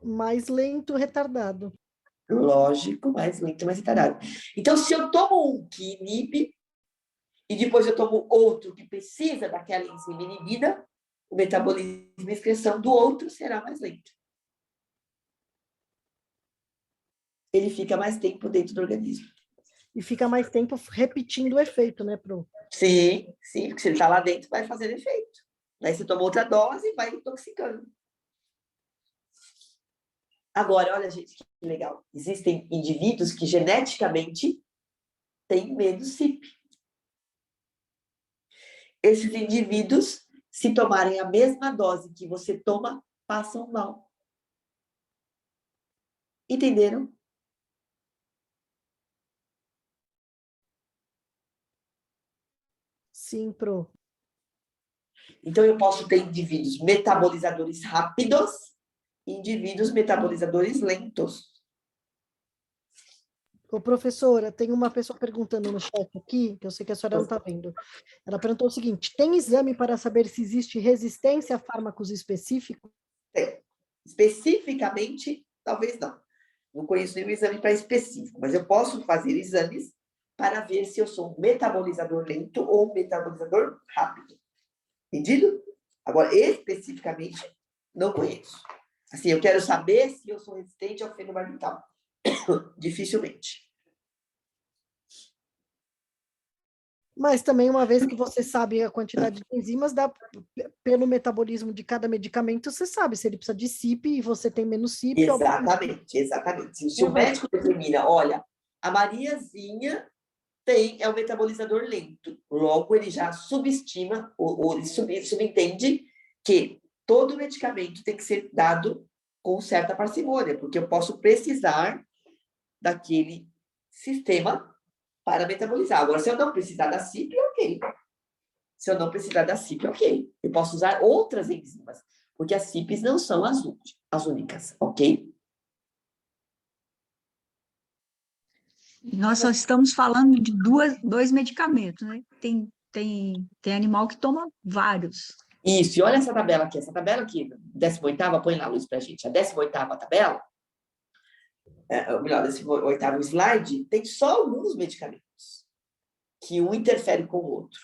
[SPEAKER 1] Mais lento, retardado.
[SPEAKER 3] Lógico, mais lento, mais retardado. Então, se eu tomo um que inibe, e depois eu tomo outro que precisa daquela enzima inibida, o metabolismo e a excreção do outro será mais lento. Ele fica mais tempo dentro do organismo.
[SPEAKER 1] E fica mais tempo repetindo o efeito, né, Pro?
[SPEAKER 3] Sim, porque se ele está lá dentro, vai fazer efeito. Aí você toma outra dose e vai intoxicando. Agora, olha, gente, que legal. Existem indivíduos que geneticamente têm menos CYP. Esses indivíduos, se tomarem a mesma dose que você toma, passam mal. Entenderam?
[SPEAKER 1] Sim, Pro.
[SPEAKER 3] Então, eu posso ter indivíduos metabolizadores rápidos e indivíduos metabolizadores lentos.
[SPEAKER 1] Ô, professora, tem uma pessoa perguntando no chat aqui, que eu sei que a senhora não está vendo. Ela perguntou o seguinte: tem exame para saber se existe resistência a fármacos específicos?
[SPEAKER 3] Especificamente, talvez não. Não conheço nenhum exame para específico, mas eu posso fazer exames para ver se eu sou um metabolizador lento ou um metabolizador rápido. Entendido? Agora, especificamente, não conheço. Assim, eu quero saber se eu sou resistente ao fenobarbital. Dificilmente.
[SPEAKER 1] Mas também, uma vez que você sabe a quantidade de enzimas, pelo metabolismo de cada medicamento, você sabe se ele precisa de CYP e você tem menos CYP.
[SPEAKER 3] Exatamente. Se o médico determina, olha, a Mariazinha é um metabolizador lento, logo ele já subestima, ou ele subentende que todo medicamento tem que ser dado com certa parcimônia, porque eu posso precisar daquele sistema para metabolizar. Agora, se eu não precisar da CYP, ok. Se eu não precisar da CIP, ok. Eu posso usar outras enzimas, porque as CIPs não são as únicas, ok?
[SPEAKER 4] Nós só estamos falando de dois medicamentos, né? Tem animal que toma vários.
[SPEAKER 3] Isso, e olha essa tabela aqui. Essa tabela aqui, 18ª, põe lá a luz pra gente. A 18ª tabela, ou melhor, 18º slide, tem só alguns medicamentos que um interfere com o outro.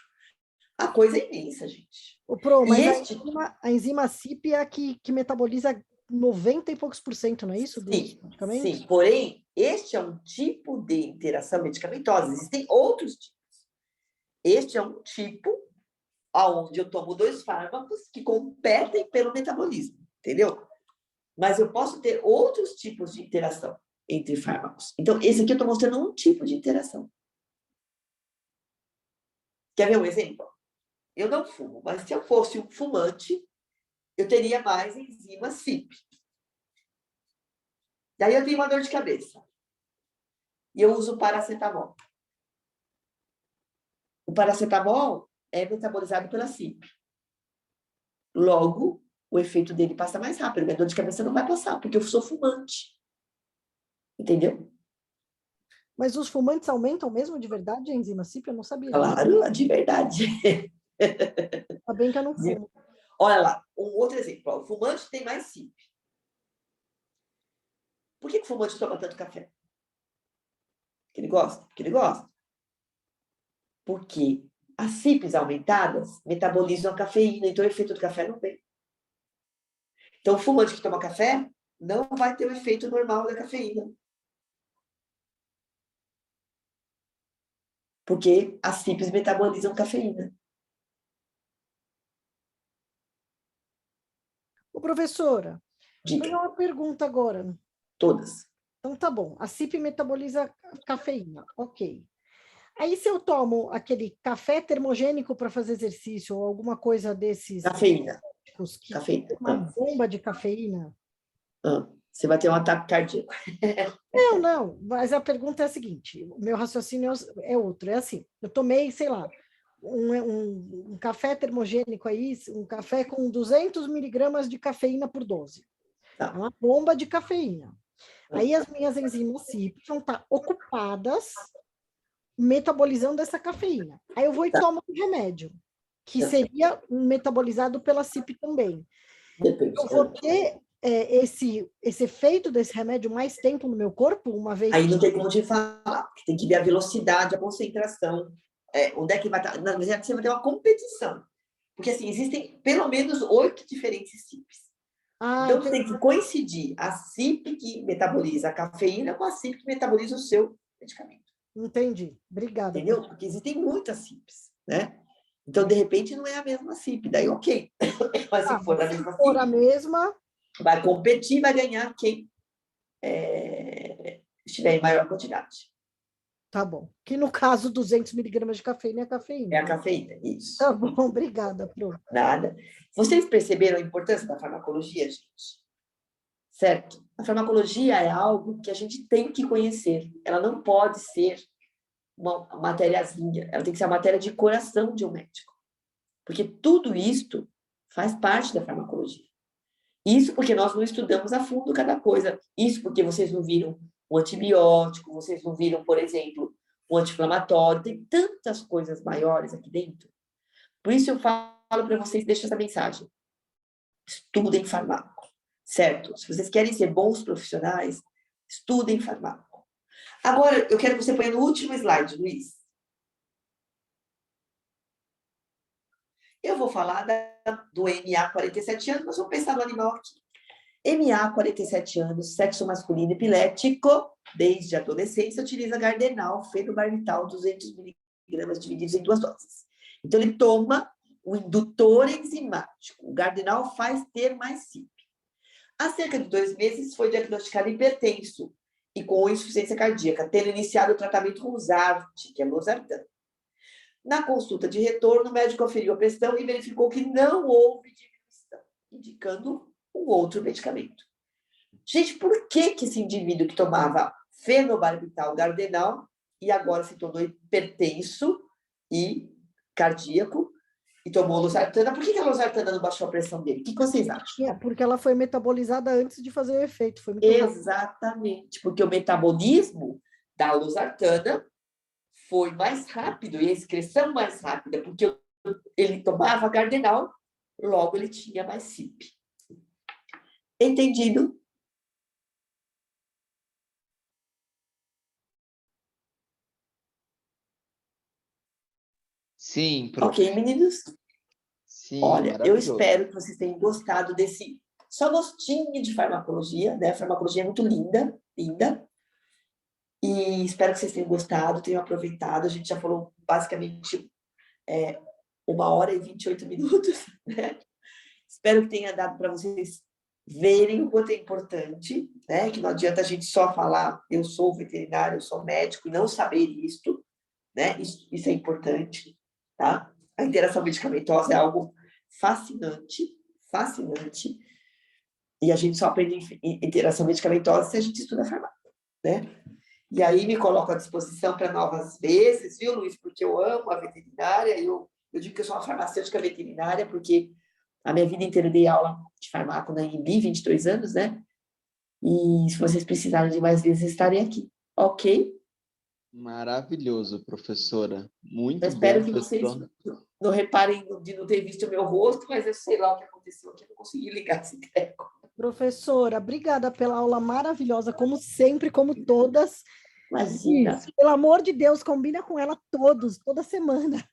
[SPEAKER 3] A coisa é imensa, gente.
[SPEAKER 1] Pro, mas
[SPEAKER 3] a
[SPEAKER 1] enzima CYP é a que metaboliza 90 e poucos % não é isso?
[SPEAKER 3] Sim, porém, este é um tipo de interação medicamentosa. Existem outros tipos. Este é um tipo onde eu tomo 2 fármacos que competem pelo metabolismo, entendeu? Mas eu posso ter outros tipos de interação entre fármacos. Então, esse aqui eu estou mostrando um tipo de interação. Quer ver um exemplo? Eu não fumo, mas se eu fosse um fumante, eu teria mais enzima CYP. Daí eu tenho uma dor de cabeça. E eu uso paracetamol. O paracetamol é metabolizado pela CYP. Logo, o efeito dele passa mais rápido. Minha dor de cabeça não vai passar, porque eu sou fumante. Entendeu?
[SPEAKER 1] Mas os fumantes aumentam mesmo de verdade a enzima CYP? Eu não sabia.
[SPEAKER 3] Claro, de verdade.
[SPEAKER 1] Tá bem que eu não fumo.
[SPEAKER 3] Olha lá, um outro exemplo. O fumante tem mais CYP. Por que o fumante toma tanto café? Porque ele gosta? Porque ele gosta. Porque as CYPs aumentadas metabolizam a cafeína, então o efeito do café não vem. Então, o fumante que toma café não vai ter o efeito normal da cafeína. Porque as CYPs metabolizam cafeína.
[SPEAKER 1] Ô, professora, vou fazer
[SPEAKER 3] Diga,
[SPEAKER 1] uma pergunta agora.
[SPEAKER 3] todas.
[SPEAKER 1] Então, tá bom. A CYP metaboliza cafeína, ok. Aí, se eu tomo aquele café termogênico para fazer exercício ou alguma coisa desses
[SPEAKER 3] Cafeína.
[SPEAKER 1] que
[SPEAKER 3] Cafeína.
[SPEAKER 1] tem uma bomba de cafeína.
[SPEAKER 3] Você vai ter um ataque cardíaco.
[SPEAKER 1] Não, mas a pergunta é a seguinte: o meu raciocínio é outro. É assim: eu tomei, sei lá, um café termogênico aí, um café com 200 miligramas de cafeína por dose.
[SPEAKER 3] Tá.
[SPEAKER 1] É uma bomba de cafeína. Aí as minhas enzimas CYP vão estar ocupadas metabolizando essa cafeína. Aí eu vou e tomo um remédio, que seria metabolizado pela CYP também.
[SPEAKER 3] Depende.
[SPEAKER 1] Eu vou ter esse efeito desse remédio mais tempo no meu corpo, uma vez
[SPEAKER 3] Aí
[SPEAKER 1] que...
[SPEAKER 3] não tem como te falar, porque tem que ver a velocidade, a concentração, onde é que vai estar. Na verdade, você vai ter uma competição. Porque, assim, existem pelo menos 8 diferentes CYPs. Então, tem que coincidir a CYP que metaboliza a cafeína com a CYP que metaboliza o seu medicamento.
[SPEAKER 1] Entendi. Obrigada.
[SPEAKER 3] Entendeu? Porque existem muitas CYPs, né? Então, de repente, não é a mesma CYP. Daí, ok. Mas se for a mesma
[SPEAKER 1] for a
[SPEAKER 3] CYP,
[SPEAKER 1] mesma...
[SPEAKER 3] vai competir, vai ganhar quem estiver em maior quantidade.
[SPEAKER 1] Tá bom. Que no caso, 200 miligramas de cafeína é a cafeína.
[SPEAKER 3] É a cafeína, isso.
[SPEAKER 1] Tá bom, obrigada, Pro.
[SPEAKER 3] Nada. Vocês perceberam a importância da farmacologia, gente? Certo? A farmacologia é algo que a gente tem que conhecer. Ela não pode ser uma matériazinha. Ela tem que ser a matéria de coração de um médico. Porque tudo isto faz parte da farmacologia. Isso porque nós não estudamos a fundo cada coisa. Isso porque vocês não viram um antibiótico, vocês não viram, por exemplo, um anti-inflamatório. Tem tantas coisas maiores aqui dentro. Por isso eu falo para vocês, deixo essa mensagem. Estudem farmácia, certo? Se vocês querem ser bons profissionais, estudem farmácia. Agora, eu quero que você ponha no último slide, Luiz. Eu vou falar do MA 47 anos, mas vamos pensar no animal aqui. MA 47 anos, sexo masculino epilético, desde a adolescência, utiliza Gardenal, fenobarbital, 200 miligramas divididos em 2 doses. Então, ele toma o indutor enzimático. O Gardenal faz ter mais CYP. Há cerca de 2 meses, foi diagnosticado hipertenso e com insuficiência cardíaca, tendo iniciado o tratamento com Zart, que é losartan. Na consulta de retorno, o médico aferiu a pressão e verificou que não houve diminuição, indicando um outro medicamento. Gente, por que esse indivíduo que tomava fenobarbital Gardenal e agora se tornou hipertenso e cardíaco, e tomou losartana, por que a losartana não baixou a pressão dele? O que vocês acham?
[SPEAKER 1] Porque ela foi metabolizada antes de fazer o efeito. Foi muito rápido.
[SPEAKER 3] Exatamente, porque o metabolismo da losartana foi mais rápido e a excreção mais rápida, porque ele tomava Gardenal, logo ele tinha mais CIP. Entendido?
[SPEAKER 2] Sim,
[SPEAKER 3] Ok, meninos?
[SPEAKER 2] sim,
[SPEAKER 3] Olha, eu
[SPEAKER 2] maravilhoso.
[SPEAKER 3] espero que vocês tenham gostado desse só gostinho de farmacologia, né? A farmacologia é muito linda, linda. E espero que vocês tenham gostado, tenham aproveitado. A gente já falou basicamente 1h e 28 minutos, né? Espero que tenha dado para vocês verem o quanto é importante, né? Que não adianta a gente só falar, eu sou veterinário, eu sou médico, e não saber isto, né? Isso é importante, tá? A interação medicamentosa é algo fascinante, fascinante. E a gente só aprende interação medicamentosa se a gente estuda farmácia, né? E aí me coloco à disposição para novas vezes, viu, Luiz? Porque eu amo a veterinária, eu digo que eu sou uma farmacêutica veterinária, porque a minha vida inteira eu dei aula de farmácia na IMB, 22 anos, né? E se vocês precisarem de mais vezes, estarei aqui, ok?
[SPEAKER 2] Maravilhoso, professora. Muito
[SPEAKER 3] Eu espero
[SPEAKER 2] bom,
[SPEAKER 3] que vocês
[SPEAKER 2] professor.
[SPEAKER 3] não reparem de não ter visto o meu rosto, mas eu sei lá o que aconteceu aqui, eu não consegui ligar esse treco.
[SPEAKER 1] Professora, obrigada pela aula maravilhosa, como sempre, como todas.
[SPEAKER 3] Imagina.
[SPEAKER 1] Pelo amor de Deus, combina com ela toda semana.